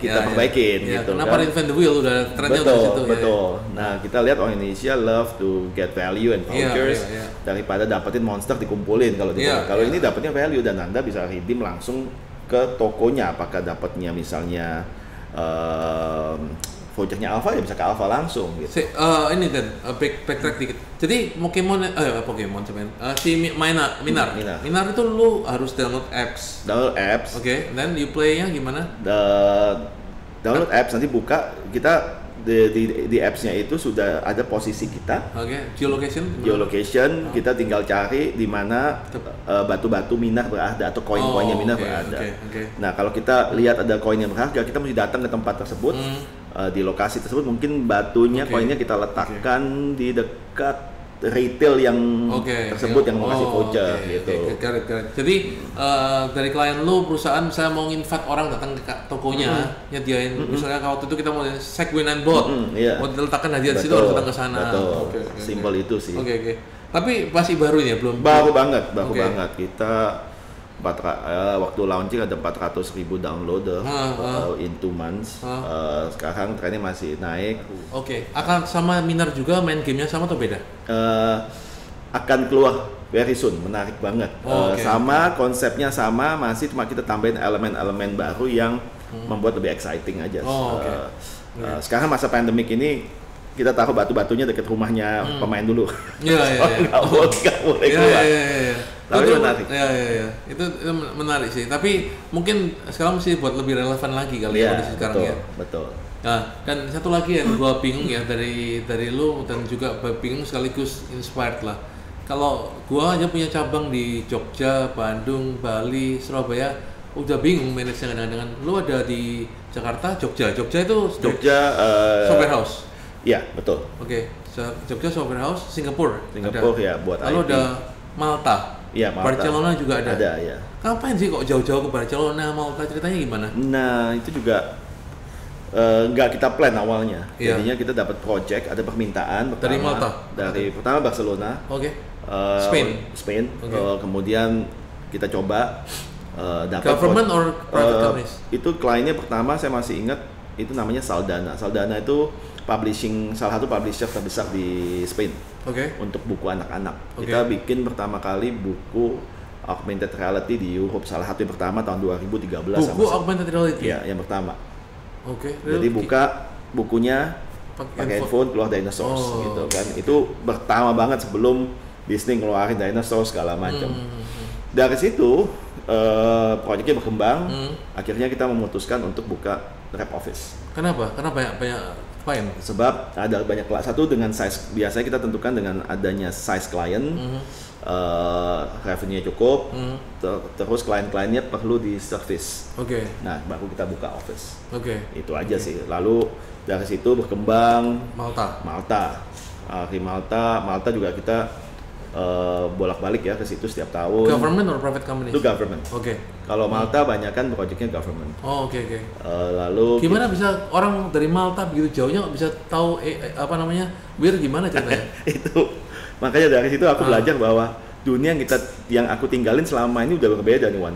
perbaikin gitu. Kenapa reinvent the wheel, udah trennya udah situ. Betul. Nah, kita lihat orang Indonesia love to get value and vouchers daripada dapetin monster dikumpulin kalau kalau ini dapatnya value dan Anda bisa redeem langsung ke tokonya. Apakah dapatnya misalnya vouchernya Alpha ya bisa ke Alpha langsung gitu. Ini kan backtrack dikit. Jadi Pokemon si Minar itu lu harus download apps. Then you play-nya gimana? Download apps, nanti buka, kita di apps-nya itu sudah ada posisi kita. Geolocation, kita tinggal cari di mana batu-batu Minar berada atau koin-koinnya Minar berada. Nah, kalau kita lihat ada koin yang berharga, kita mesti datang ke tempat tersebut. Di lokasi tersebut mungkin batunya, koinnya kita letakkan di dekat retail yang tersebut yang mau kasih voucher gitu. Jadi dari klien lu, perusahaan saya mau invite orang datang ke tokonya, nyediain misalnya waktu itu kita mau Segway Boat, mau diletakkan hadiah di situ, harus datang ke sana. Simple itu sih. Tapi masih baru ini ya, belum? Baru banget. Kita waktu launching ada 400.000 downloader in 2 months. Sekarang trennya masih naik. Akan sama Minar juga main gamenya sama atau beda? Akan keluar very soon, menarik banget. Sama konsepnya sama, masih cuma kita tambahin elemen-elemen baru yang membuat lebih exciting aja. Sekarang masa pandemik ini kita taruh batu-batunya dekat rumahnya pemain dulu. Nggak boleh keluar. Tapi menarik. Itu menarik sih. Tapi mungkin sekarang mesti buat lebih relevan lagi kali kondisi sekarang ya. Betul. Nah, dan satu lagi yang gua bingung ya dari lu dan juga bingung sekaligus inspired lah. Kalau gua aja punya cabang di Jogja, Bandung, Bali, Surabaya, udah bingung manage-nya kadang-kadang. Lu ada di Jakarta, Jogja itu software house. Iya, betul. Jogja software house, Singapura ya buat IT. Lalu ada Malta. Iya, Malta. Barcelona juga ada. Ada, ya. Ngapain sih kok jauh-jauh ke Barcelona, Malta, ceritanya gimana? Nah, itu juga nggak kita plan awalnya. Jadinya kita dapat project, ada permintaan pertama dari Malta. Pertama Barcelona. Spain. Kemudian kita coba dapat government or private companies? Itu kliennya pertama saya masih ingat itu namanya Saldana. Saldana itu salah satu publisher terbesar di Spain. Untuk buku anak-anak. Kita bikin pertama kali buku augmented reality di Europe. Salah satu yang pertama tahun 2013. Buku augmented reality? Iya, yang pertama. Jadi buka bukunya pakai handphone keluar dinosaurus gitu kan. Itu pertama banget sebelum Disney ngeluarin dinosaurus segala macam. Dari situ proyeknya berkembang. Akhirnya kita memutuskan untuk buka rep office. Kenapa? Karena banyak klien. Sebab ada banyak klien. Satu dengan size. Biasanya kita tentukan dengan adanya size klien, revenue-nya cukup, terus klien-kliennya perlu di service. Nah, baru kita buka office. Itu aja sih. Lalu dari situ berkembang Malta. Di Malta juga kita bolak-balik ya ke situ setiap tahun. Government or private company? Itu government. Kalau Malta banyak kan proyeknya government. Lalu gimana bisa orang dari Malta begitu jauhnya nggak bisa tahu WIR gimana ceritanya? Itu makanya dari situ aku belajar bahwa dunia yang aku tinggalin selama ini udah berbeda nih Wan.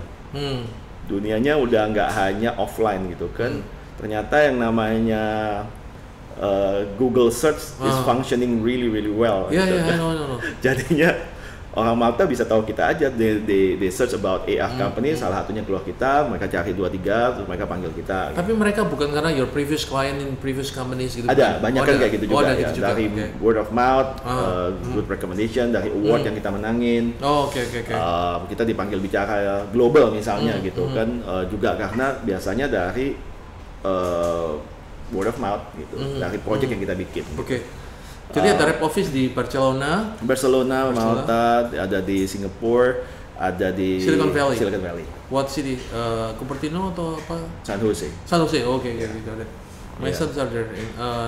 Dunianya udah nggak hanya offline gitu kan. Ternyata yang namanya Google search is functioning really well. I know. Jadinya orang Malta bisa tahu kita aja. They search about AR company, salah satunya keluar kita, mereka cari 2-3, terus mereka panggil kita. Tapi mereka bukan karena your previous client in previous companies gitu. Ada, banyak kan kayak gitu juga ya. Gitu dari word of mouth, good recommendation, dari award yang kita menangin. Kita dipanggil bicara global misalnya gitu kan. Juga karena biasanya dari word of mouth gitu, dari project yang kita bikin. Jadi ada rep office di Barcelona, Malta, ada di Singapura, ada di Silicon Valley. What city? Cupertino atau apa? San Jose. Gitu ada. My sons are there,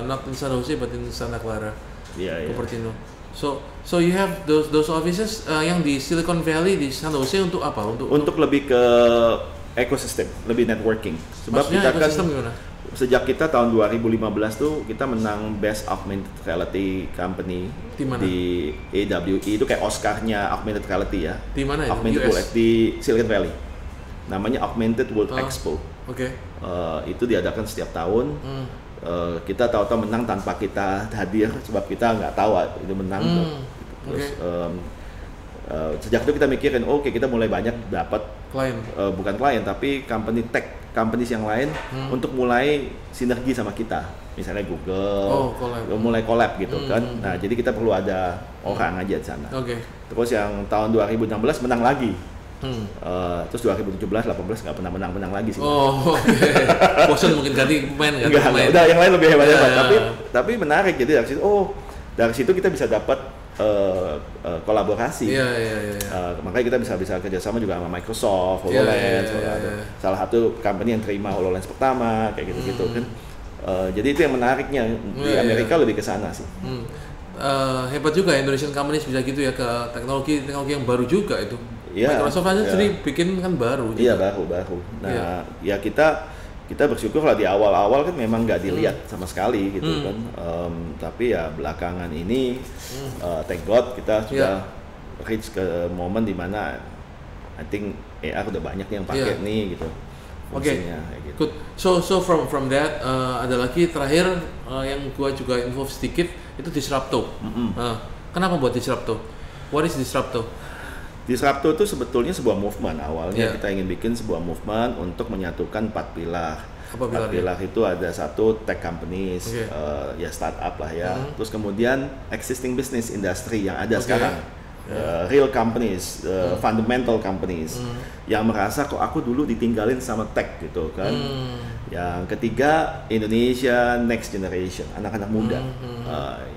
not in San Jose but in Santa Clara. Cupertino. So you have those offices yang di Silicon Valley di San Jose untuk apa? Untuk lebih ke ekosistem, lebih networking. Sebab maksudnya kita kan gimana? Sejak kita tahun 2015 tuh kita menang Best Augmented Reality Company di AWE, itu kayak Oscar-nya Augmented Reality ya. Di mana ya? Augmented World di Silicon Valley. Namanya Augmented World Expo. Itu diadakan setiap tahun. Kita tahu-tahu menang tanpa kita hadir, sebab kita nggak tahu itu menang. Terus sejak itu kita mikirin, kita mulai banyak dapat klien, bukan klien tapi companies yang lain untuk mulai sinergi sama kita, misalnya Google, mulai collab gitu kan. Nah jadi kita perlu ada orang aja di sana. Terus yang tahun 2016 menang lagi. Terus 2017, 18 nggak pernah menang lagi sih. Bosan mungkin ganti pemain kan? Enggak, udah yang lain lebih hebat. Tapi menarik, jadi dari situ kita bisa dapat kolaborasi. Makanya kita bisa kerjasama juga sama Microsoft, HoloLens, salah satu company yang terima HoloLens pertama, kayak gitu-gitu kan. Jadi itu yang menariknya di Amerika lebih ke sana sih. Hebat juga Indonesian companies bisa gitu ya, ke teknologi yang baru juga itu. Microsoft aja sendiri bikin kan baru. Baru. Nah, ya kita bersyukur lah di awal-awal kan memang nggak dilihat sama sekali gitu kan. Tapi ya belakangan ini thank God kita sudah reach ke momen dimana I think AR udah banyak yang pakai nih gitu. Gitu. Good. So from that ada lagi terakhir yang gua juga info sedikit itu Disrupto. Kenapa buat Disrupto? What is Disrupto? Disrupto itu sebetulnya sebuah movement. Awalnya kita ingin bikin sebuah movement untuk menyatukan 4 pilar. Empat pilar itu ada satu tech companies, ya startup lah ya. Terus kemudian existing business industry yang ada sekarang, real companies, fundamental companies, yang merasa kok aku dulu ditinggalin sama tech gitu kan. Yang ketiga Indonesia next generation, anak-anak muda.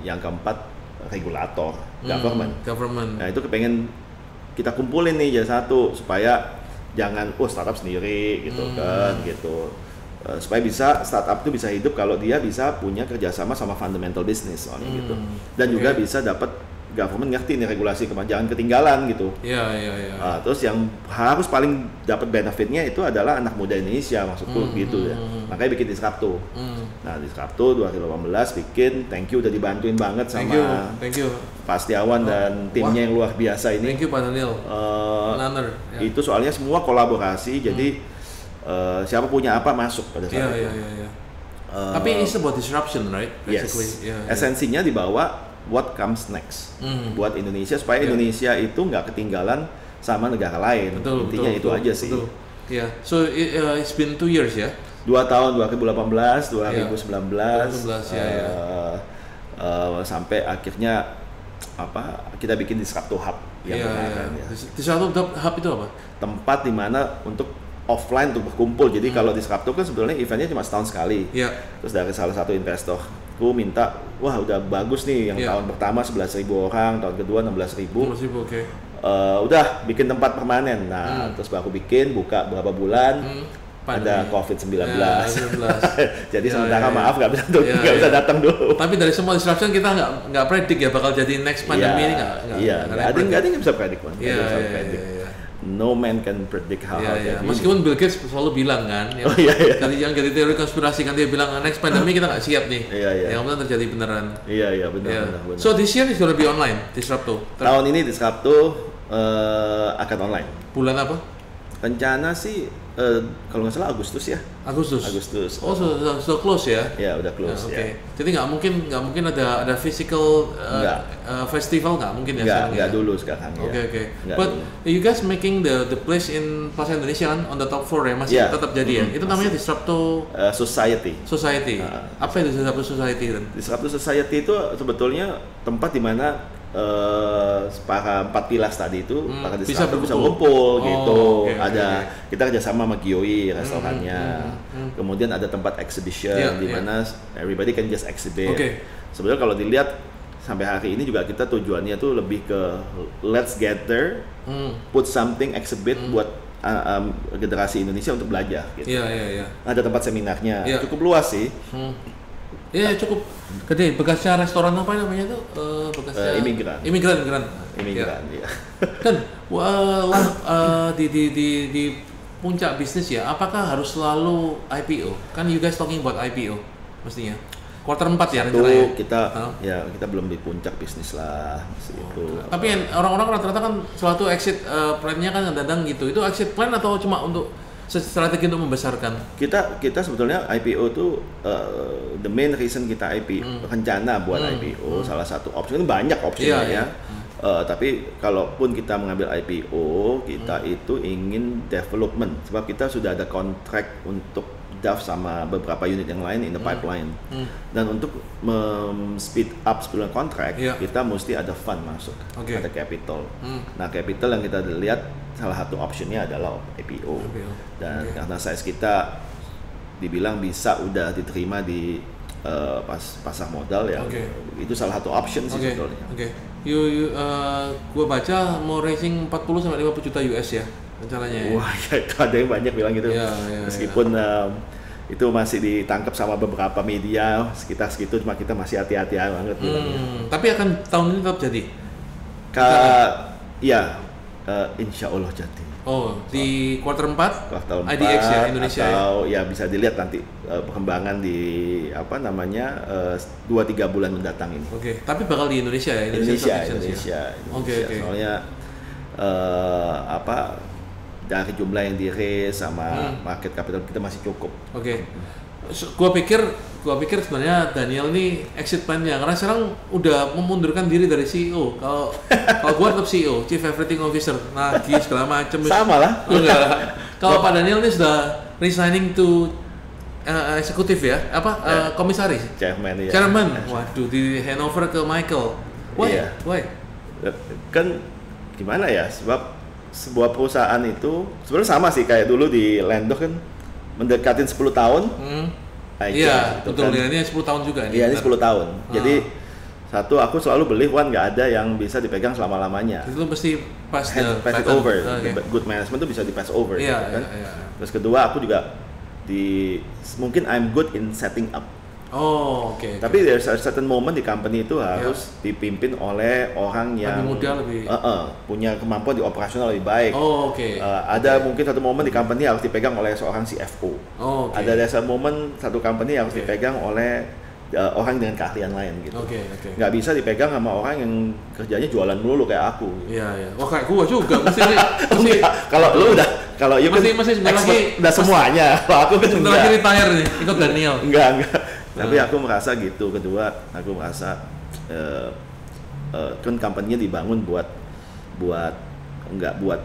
Yang keempat regulator, government. Nah itu kepengen kita kumpulin nih jadi satu supaya jangan startup sendiri gitu kan gitu. Supaya startup itu bisa hidup kalau dia bisa punya kerjasama sama fundamental business soalnya gitu. Dan juga bisa dapat government ngerti nih regulasi, jangan ketinggalan gitu. Terus yang harus paling dapat benefitnya itu adalah anak muda Indonesia, maksudku gitu ya. Makanya bikin Disrupto. Nah Disrupto 2018 bikin, thank you udah dibantuin banget sama thank you. Pak Setiawan dan timnya yang luar biasa ini. Thank you Pak Daniel. Itu soalnya semua kolaborasi, jadi siapa punya apa masuk pada saat itu. Tapi it's about disruption, right? Yes. Esensinya dibawa what comes next buat Indonesia supaya Indonesia itu nggak ketinggalan sama negara lain. Intinya itu aja sih. Yeah. So it's been 2 years ya? 2 tahun, 2018, 2019, sampai akhirnya kita bikin Disrupto Hub yang benar. Disrupto Hub itu apa? Tempat di mana untuk offline untuk berkumpul. Jadi kalau Disrupto kan sebetulnya eventnya cuma setahun sekali. Terus dari salah satu investor aku minta, wah udah bagus nih yang tahun pertama 11.000 orang, tahun kedua 16.000. Udah bikin tempat permanen. Nah, terus baru bikin, buka berapa bulan, ada COVID-19. Jadi sementara maaf nggak bisa datang dulu. Tapi dari semua disruption kita nggak predik ya bakal jadi next pandemi ini nggak. Nggak ada yang bisa predik, man. No man can predict how. Meskipun Bill Gates selalu bilang kan, yang jadi teori konspirasi kan dia bilang next pandemi kita nggak siap nih. Yang kemudian terjadi beneran. Benar. So this year is gonna be online, Disrupto. Tahun ini Disrupto akan online. Bulan apa? Rencana sih kalau nggak salah Agustus ya. Agustus. Oh, sudah close ya? Ya, udah close. Oke. Jadi nggak mungkin ada physical festival nggak mungkin ya? Nggak dulu sekarang. Oke. But you guys making the place in Plaza Indonesia kan on the top floor ya masih tetap jadi ya? Itu namanya Disrupto Society. Apa itu Disrupto Society kan? Disrupto Society itu sebetulnya tempat di mana para 4 pilas tadi itu para disruptor bisa ngumpul gitu. Kita kerjasama sama Gioi restorannya. Kemudian ada tempat exhibition di mana everybody can just exhibit. Sebenarnya kalau dilihat sampai hari ini juga kita tujuannya tuh lebih ke let's gather, put something, exhibit buat generasi Indonesia untuk belajar gitu. Ada tempat seminarnya, cukup luas sih. Cukup gede. Bekasnya restoran apa namanya tuh? Bekasnya imigran. Kan di puncak bisnis ya. Apakah harus selalu IPO? Kan you guys talking about IPO mestinya. Kuartal 4 ya rencananya. Kita belum di puncak bisnis lah itu. Tapi orang-orang rata-rata kan selalu exit plan-nya kan kadang gitu. Itu exit plan atau cuma untuk strategi untuk membesarkan? Kita sebetulnya IPO tuh the main reason kita IPO rencana buat IPO salah satu opsi itu banyak opsinya ya. Tapi kalaupun kita mengambil IPO kita itu ingin development sebab kita sudah ada kontrak untuk draft sama beberapa unit yang lain in the pipeline. Dan untuk speed up sebelum kontrak kita mesti ada fund masuk, ada capital. Nah capital yang kita lihat salah satu optionnya adalah IPO. Dan karena size kita dibilang bisa udah diterima di pasar modal ya, itu salah satu option sih sebetulnya. Gua baca mau raising 40 sampai 50 juta US ya rencananya ya. Wah, ada yang banyak bilang gitu. Meskipun itu masih ditangkap sama beberapa media sekitar segitu, cuma kita masih hati-hati banget bilangnya. Tapi akan tahun ini tetap jadi? Insya Allah jadi. Di kuartal 4 IDX ya Indonesia atau ya bisa dilihat nanti perkembangan di 2-3 bulan mendatang ini. Tapi bakal di Indonesia ya? Indonesia. Soalnya dari jumlah yang di-raise sama market capital kita masih cukup. Gua pikir sebenarnya Daniel ini exit plan-nya karena sekarang udah memundurkan diri dari CEO. Kalau gua tetap CEO, Chief Everything Officer, nagih segala macam. Sama lah. Kalau Pak Daniel ini sudah resigning to eksekutif ya, komisaris? Chairman. Waduh, di handover ke Michael. Why? Kan gimana ya? Sebab sebuah perusahaan itu sebenarnya sama sih kayak dulu di Lendo kan mendekatin 10 tahun. Betul. Kan. Ini 10 tahun juga ini. Iya, ini 10 tahun. Jadi satu aku selalu believe nggak ada yang bisa dipegang selama-lamanya. Itu mesti pass it over. Good management itu bisa di pass over gitu kan. Terus kedua aku juga mungkin I'm good in setting up. Tapi there's a certain moment di company itu harus dipimpin oleh orang yang lebih muda, punya kemampuan di operasional lebih baik. Ada mungkin satu momen di company harus dipegang oleh seorang CFO. Ada satu momen satu company harus dipegang oleh orang dengan keahlian lain gitu. Nggak bisa dipegang sama orang yang kerjanya jualan melulu kayak aku. Kayak gua juga mesti kalau lu masih sebentar lagi udah semuanya. Kalau aku kan sebentar lagi retire nih, ikut Daniel. Enggak. Tapi aku merasa gitu. Kedua, aku merasa kan company-nya dibangun buat nggak buat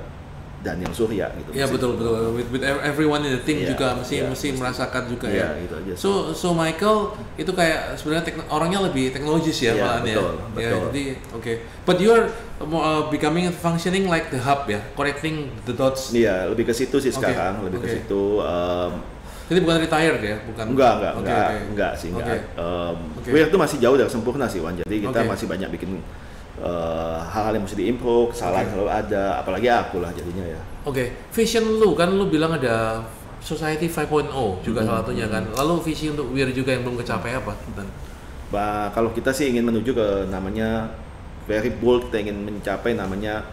Daniel Surya gitu. Iya betul. With everyone in the team juga mesti merasakan juga ya. Gitu aja. So Michael itu kayak sebenarnya orangnya lebih teknologis ya malahan ya. Betul. Ya, jadi oke. But you are becoming functioning like the hub ya, connecting the dots. Iya, lebih ke situ sih sekarang, lebih ke situ. Jadi bukan retired ya, bukan? Enggak sih. Weir itu masih jauh dari sempurna sih Wan. Jadi kita masih banyak bikin hal-hal yang mesti diimprove, kesalahan selalu ada, apalagi aku lah jadinya ya. Vision lu kan lu bilang ada Society 5.0 juga salah satunya kan. Lalu visi untuk Weir juga yang belum kecapai apa? Kalau kita sih ingin menuju ke namanya very bold, kita ingin mencapai namanya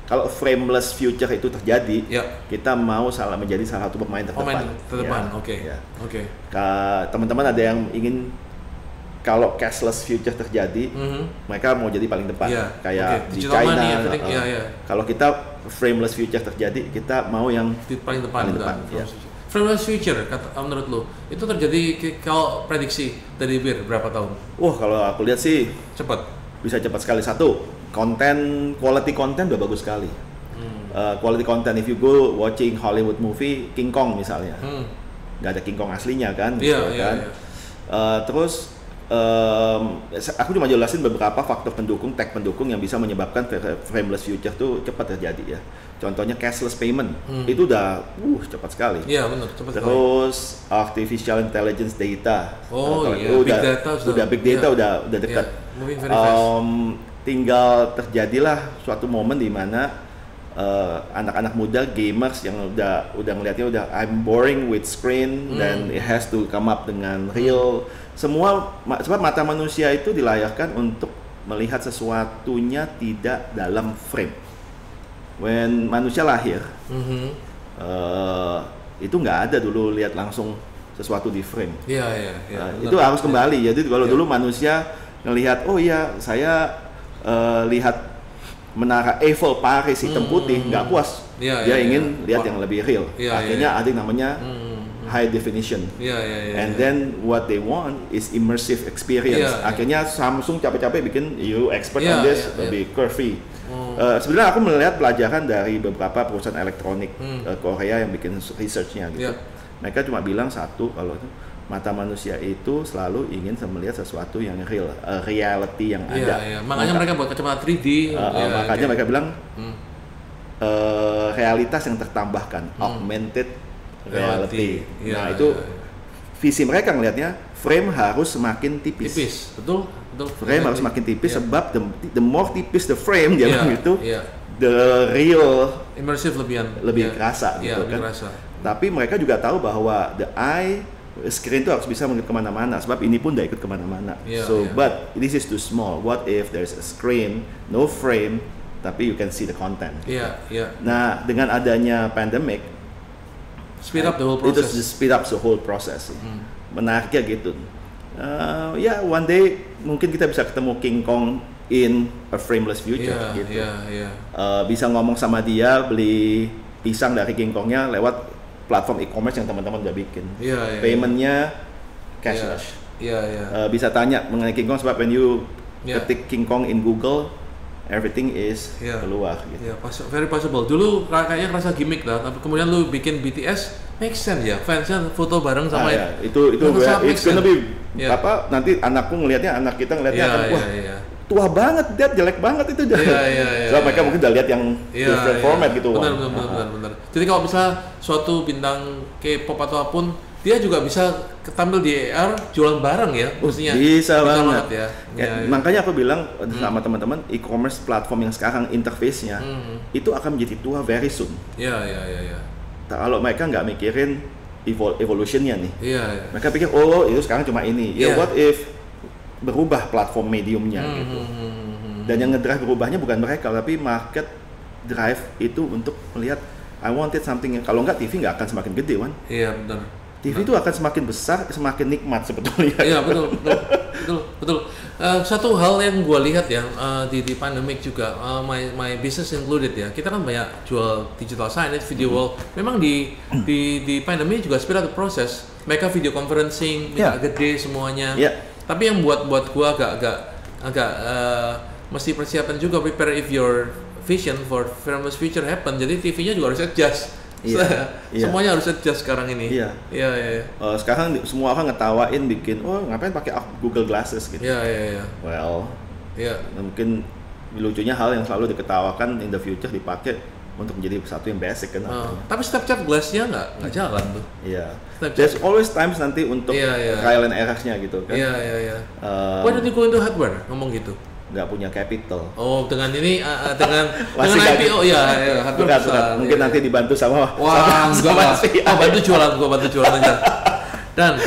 kalau frameless future itu terjadi, kita mau menjadi salah satu pemain terdepan. Teman-teman ada yang ingin kalau cashless future terjadi, mereka mau jadi paling depan, kayak di China. Kalau kita frameless future terjadi, kita mau yang paling depan. Frameless future, menurut lo, itu terjadi kalau prediksi dari Weir berapa tahun? Kalau aku lihat sih bisa cepat sekali. Satu, quality content udah bagus sekali. Quality content, if you go watching Hollywood movie, King Kong misalnya, nggak ada King Kong aslinya kan, terus aku cuma jelasin beberapa faktor pendukung, tech pendukung yang bisa menyebabkan frameless future tuh cepat terjadi ya. Contohnya cashless payment, itu udah cepat sekali. Iya benar, cepat sekali. Terus artificial intelligence data, big data udah dekat. Moving very fast. Tinggal terjadilah suatu momen di mana anak-anak muda gamers yang udah ngelihatnya udah I'm boring with screen dan it has to come up dengan real. Sebab mata manusia itu dilayakkan untuk melihat sesuatunya tidak dalam frame. When manusia lahir, itu nggak ada dulu lihat langsung sesuatu di frame. Itu harus kembali. Jadi kalau dulu manusia ngelihat, saya lihat menara Eiffel Paris hitam putih, nggak puas. Dia ingin lihat yang lebih real. Akhirnya ada yang namanya high definition. And then what they want is immersive experience. Akhirnya Samsung capek-capek bikin you expert on this, lebih curvy. Sebenarnya aku melihat pelajaran dari beberapa perusahaan elektronik Korea yang bikin researchnya gitu. Mereka cuma bilang satu, kalau itu mata manusia itu selalu ingin melihat sesuatu yang real, reality yang ada. Makanya mereka buat kacamata 3D. Makanya mereka bilang realitas yang tertambahkan, augmented reality. Itu visi mereka ngelihatnya frame harus semakin tipis. Betul. Frame harus semakin tipis sebab the more tipis the frame dia bilang itu, the real immersive lebih kerasa gitu kan. Tapi mereka juga tahu bahwa the eye screen itu harus bisa mengikut kemana-mana, sebab ini pun udah ikut kemana-mana. But this is too small. What if there's a screen, no frame, tapi you can see the content. Nah, dengan adanya pandemic, speed up the whole process. Itu speed up the whole process. Menariknya gitu. One day mungkin kita bisa ketemu King Kong in a frameless future gitu. Bisa ngomong sama dia, beli pisang dari King Kongnya lewat platform e-commerce yang teman-teman udah bikin. Paymentnya cashless. Bisa tanya mengenai King Kong, sebab when you ketik King Kong in Google, everything is keluar gitu. Very possible. Dulu kayaknya kerasa gimmick lah, tapi kemudian lu bikin BTS, make sense ya. Fansnya foto bareng sama itu it's gonna be nanti anakku ngelihatnya, anak kita ngelihatnya akan tua banget, dia jelek banget itu. So mereka mungkin udah lihat yang different format gitu. Benar. Jadi kalau misalnya suatu bintang K-pop atau apapun, dia juga bisa tampil di AR jualan barang ya, mestinya. Bisa banget ya. Makanya aku bilang sama teman-teman, e-commerce platform yang sekarang interface-nya itu akan menjadi tua very soon. Kalau mereka nggak mikirin evolution-nya nih, mereka pikir itu sekarang cuma ini. What if berubah platform mediumnya gitu. Dan yang ngedrive berubahnya bukan mereka, tapi market drive itu untuk melihat I wanted something yang, kalau nggak TV nggak akan semakin gede, Wan. Benar. TV itu akan semakin besar, semakin nikmat sebetulnya. Iya betul. Satu hal yang gue lihat ya di pandemic juga, my business included ya. Kita kan banyak jual digital signage, video wall. Memang di pandemic juga speed up the process. Mereka video conferencing, gede semuanya. Tapi yang buat gue agak mesti persiapan juga, prepare if your vision for famous future happen. Jadi TV-nya juga harus adjust. Semuanya harus adjust sekarang ini. Iya. Sekarang semua orang ngetawain bikin, ngapain pakai Google Glasses gitu. Iya. Well, mungkin lucunya hal yang selalu diketawakan in the future dipakai untuk menjadi satu yang basic kan. Tapi Snapchat Glass-nya nggak jalan tuh. Iya. There's always times nanti untuk trial and error-nya gitu kan. Iya. Why don't you go into hardware? Ngomong gitu. Nggak punya capital. Dengan ini dengan IPO hardware besar. Mungkin nanti dibantu sama bantu jualan aja. Dan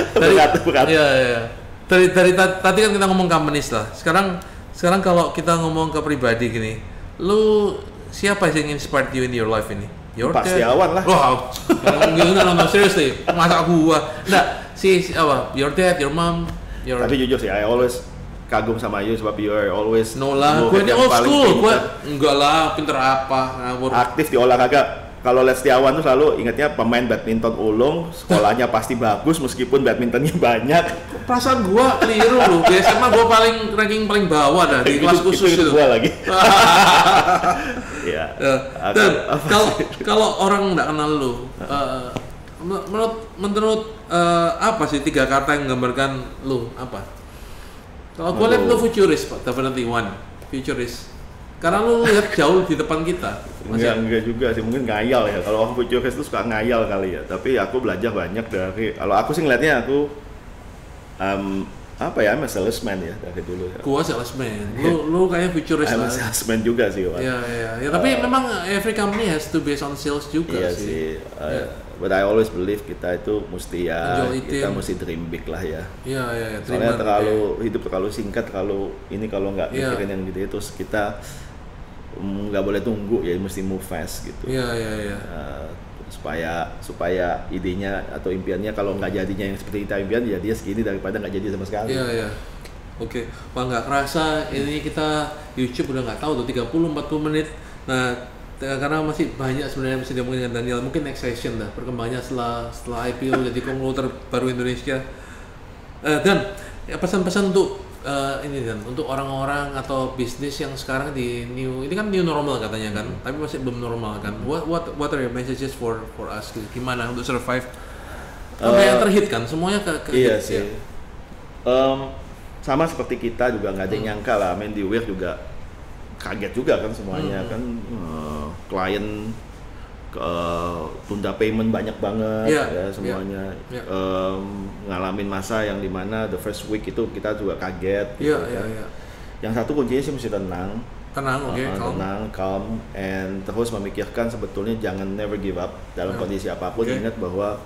dari tadi kan kita ngomong companies lah. Sekarang kalau kita ngomong ke pribadi gini, lu siapa yang inspired you in your life ini? Pasti Awan lah. Wow. Enggak seriously. Masa gua. Your dad, your mom, Tapi jujur sih, I always kagum sama you sebab you are always gue ini old school, gue enggak lah, pinter apa, ngawur. Aktif di olahraga. Kalau Les Setiawan tuh selalu ingatnya pemain badminton ulung, sekolahnya pasti bagus meskipun badmintonnya banyak. Perasaan gue keliru loh, biasanya gue ranking paling bawah dah di kelas khusus itu. Gue lagi. Dan kalau orang nggak kenal lu, menurut apa sih 3 kata yang menggambarkan lu apa? Kalau gue lihat lu futurist, Pak, definitely one futurist. Karena lu lihat jauh di depan kita. Enggak juga sih, mungkin ngayal ya. Kalau orang futurist itu suka ngayal kali ya. Tapi aku belajar banyak kalau aku sih ngeliatnya aku I'm a salesman ya dari dulu ya. Gua salesman. Lu kayak futurist lah. I'm a salesman juga sih, Pak. Iya. Tapi memang every company has to based on sales juga sih. But I always believe kita itu mesti kita mesti dream big lah ya. Iya. Soalnya hidup terlalu singkat, kalau nggak mikirin yang gitu terus kita nggak boleh tunggu ya, mesti move fast gitu. Iya. Supaya idenya atau impiannya kalau nggak jadinya yang seperti kita impian ya dia segini daripada nggak jadi sama sekali. Iya. Oke. Wah, nggak kerasa ini kita YouTube udah nggak tahu tuh 30-40 menit. Nah, karena masih banyak sebenarnya mesti diomongin dengan Daniel. Mungkin next session dah perkembangannya setelah IPO jadi konglomerat terbaru Indonesia. Dan pesan-pesan untuk ini dan untuk orang-orang atau bisnis yang sekarang ini kan new normal katanya kan, tapi masih belum normal kan. What are your messages for us? Gimana untuk survive? Yang terhit kan semuanya iya sih. Sama seperti kita juga nggak ada yang nyangka lah. Di Weir juga kaget juga kan semuanya kan, klien tunda payment banyak banget semuanya. Ngalamin masa yang dimana the first week itu kita juga kaget gitu kan. Yang satu kuncinya sih mesti tenang, calm, and terus memikirkan sebetulnya jangan never give up dalam kondisi apapun. Ingat bahwa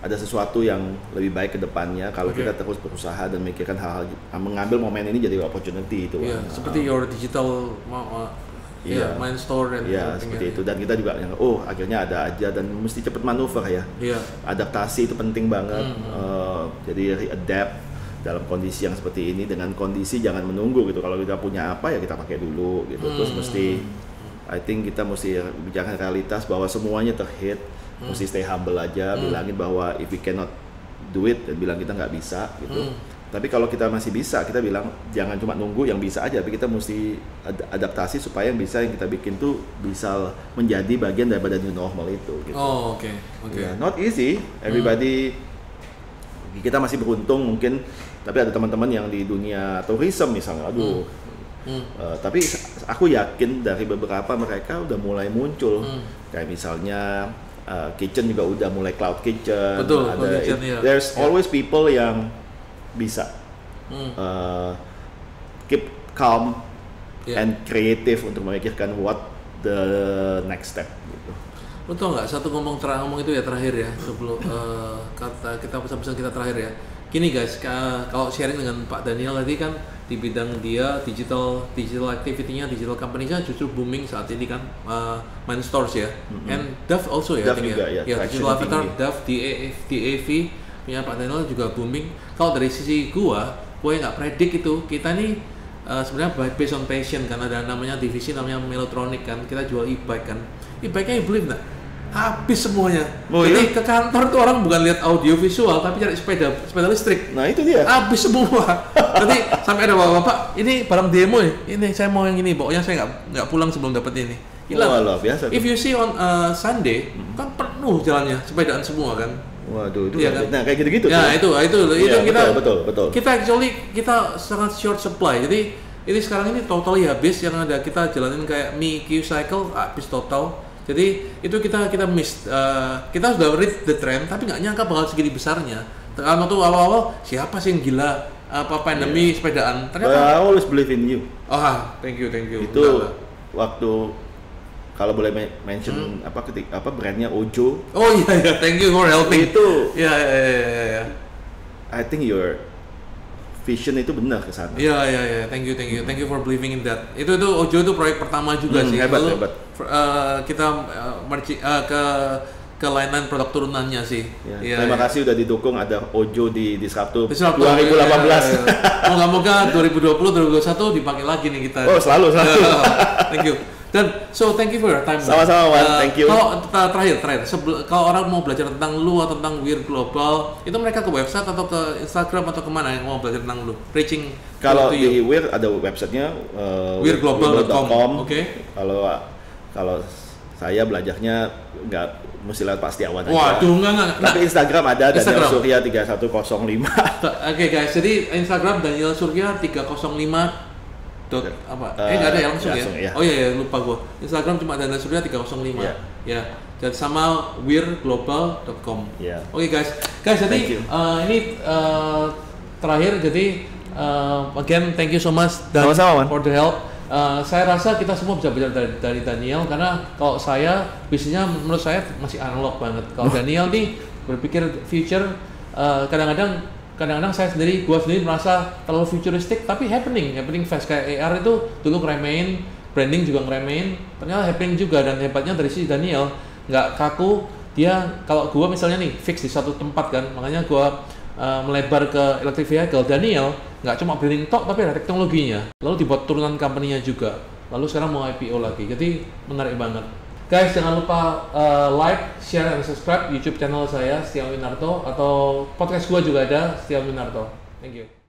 ada sesuatu yang lebih baik ke depannya kalau kita terus berusaha dan memikirkan hal-hal, mengambil momen ini jadi opportunity itu. Seperti your digital main store dan seperti itu. Dan kita juga akhirnya ada aja dan mesti cepat manuver ya. Adaptasi itu penting banget. Jadi adapt dalam kondisi yang seperti ini, dengan kondisi jangan menunggu gitu. Kalau kita punya apa ya kita pakai dulu gitu. Terus I think kita mesti bicara realitas bahwa semuanya terhit. Mesti stay humble aja, bilangin bahwa if we cannot do it, dan bilang kita nggak bisa gitu. Tapi kalau kita masih bisa, kita bilang jangan cuma nunggu yang bisa aja, tapi kita mesti adaptasi supaya yang kita bikin tuh bisa menjadi bagian daripada new normal itu gitu. Oke. Not easy, everybody. Kita masih beruntung mungkin, tapi ada teman-teman yang di dunia tourism misalnya, tapi aku yakin dari beberapa mereka udah mulai muncul, kayak misalnya kitchen juga udah mulai cloud kitchen. Betul, there's always people yang bisa keep calm and creative untuk memikirkan what the next step gitu. Betul nggak? Satu ngomong itu ya terakhir ya, sebelum kata kita pesan-pesan kita terakhir ya. Gini guys, kalau sharing dengan Pak Daniel tadi kan di bidang dia digital activity-nya, digital company-nya justru booming saat ini kan, main stores ya. And Dove also ya, Dove juga ya, digital avatar Dove, DAV punya Pak Daniel juga booming. Kalau dari sisi gue nggak predik itu, kita nih sebenarnya based on passion kan, ada namanya divisi namanya Melotronic kan, kita jual e-bike kan. E-bike-nya believe nggak? Habis semuanya. Jadi ke kantor tuh orang bukan lihat audio visual tapi cari sepeda listrik. Nah itu dia. Habis semua. Nanti sampai ada bapak-bapak, ini barang demo ya. Ini saya mau yang ini, pokoknya saya nggak pulang sebelum dapat ini. Hilang. Wah, biasa. If you see on Sunday kan penuh jalannya, sepedaan semua kan. Waduh, itu ya, kan? Nah kayak gitu-gitu. Ya itu ya, kita betul. Kita kita sangat short supply. Jadi ini sekarang ini totally habis, yang ada kita jalanin kayak Mi Q-Cycle habis total. Jadi itu kita miss, kita sudah read the trend tapi nggak nyangka bakal segini besarnya. Karena tuh awal-awal siapa sih yang gila pandemi sepedaan? Ternyata I always believe in you. Thank you. Itu waktu kalau boleh mention brandnya Ojo. Oh iya, thank you for helping. Itu ya. I think your vision itu benar ke sana. Iya. Thank you for believing in that. Itu Ojo itu proyek pertama juga sih. Hebat. Kita ke layanan produk turunannya sih. Ya, terima kasih udah didukung, ada Ojo di Disruptor 2018. Moga-moga 2020 2021 dipakai lagi nih kita. Oh, selalu. Thank you. Dan thank you for your time. Sama-sama, Wan. Thank you. Kalau terakhir, kalau orang mau belajar tentang lu atau tentang Weir Global, itu mereka ke website atau ke Instagram atau kemana yang mau belajar tentang lu? Reaching kalau di Weir ada websitenya weirglobal.com. Oke. Kalau saya belajarnya nggak mesti lewat Pak Setiawan aja. Waduh, enggak. Tapi Instagram ada Daniel Surya 3105. Oke, guys, jadi Instagram Daniel Surya 305 nggak ada ya langsung ya? Oh iya, lupa gua. Instagram cuma Daniel Surya 305. Ya. Dan sama weirglobal.com. Oke, guys, jadi ini terakhir, jadi again thank you so much dan for the help. Saya rasa kita semua bisa belajar dari Daniel, karena kalau saya bisnisnya menurut saya masih analog banget. Kalau Daniel nih berpikir future, kadang-kadang gua sendiri merasa terlalu futuristik, tapi happening fast. Kayak AR itu dulu ngeremehin, branding juga ngeremehin, ternyata happening juga. Dan hebatnya dari si Daniel nggak kaku. Dia kalau gua misalnya nih fix di satu tempat kan, makanya gua melebar ke electric vehicle. Daniel nggak cuma branding tok tapi ada teknologinya, lalu dibuat turunan company-nya juga, lalu sekarang mau IPO lagi. Jadi menarik banget. Guys, jangan lupa like, share, dan subscribe YouTube channel saya Setiawan Winarto, atau podcast gua juga ada Setiawan Winarto. Thank you.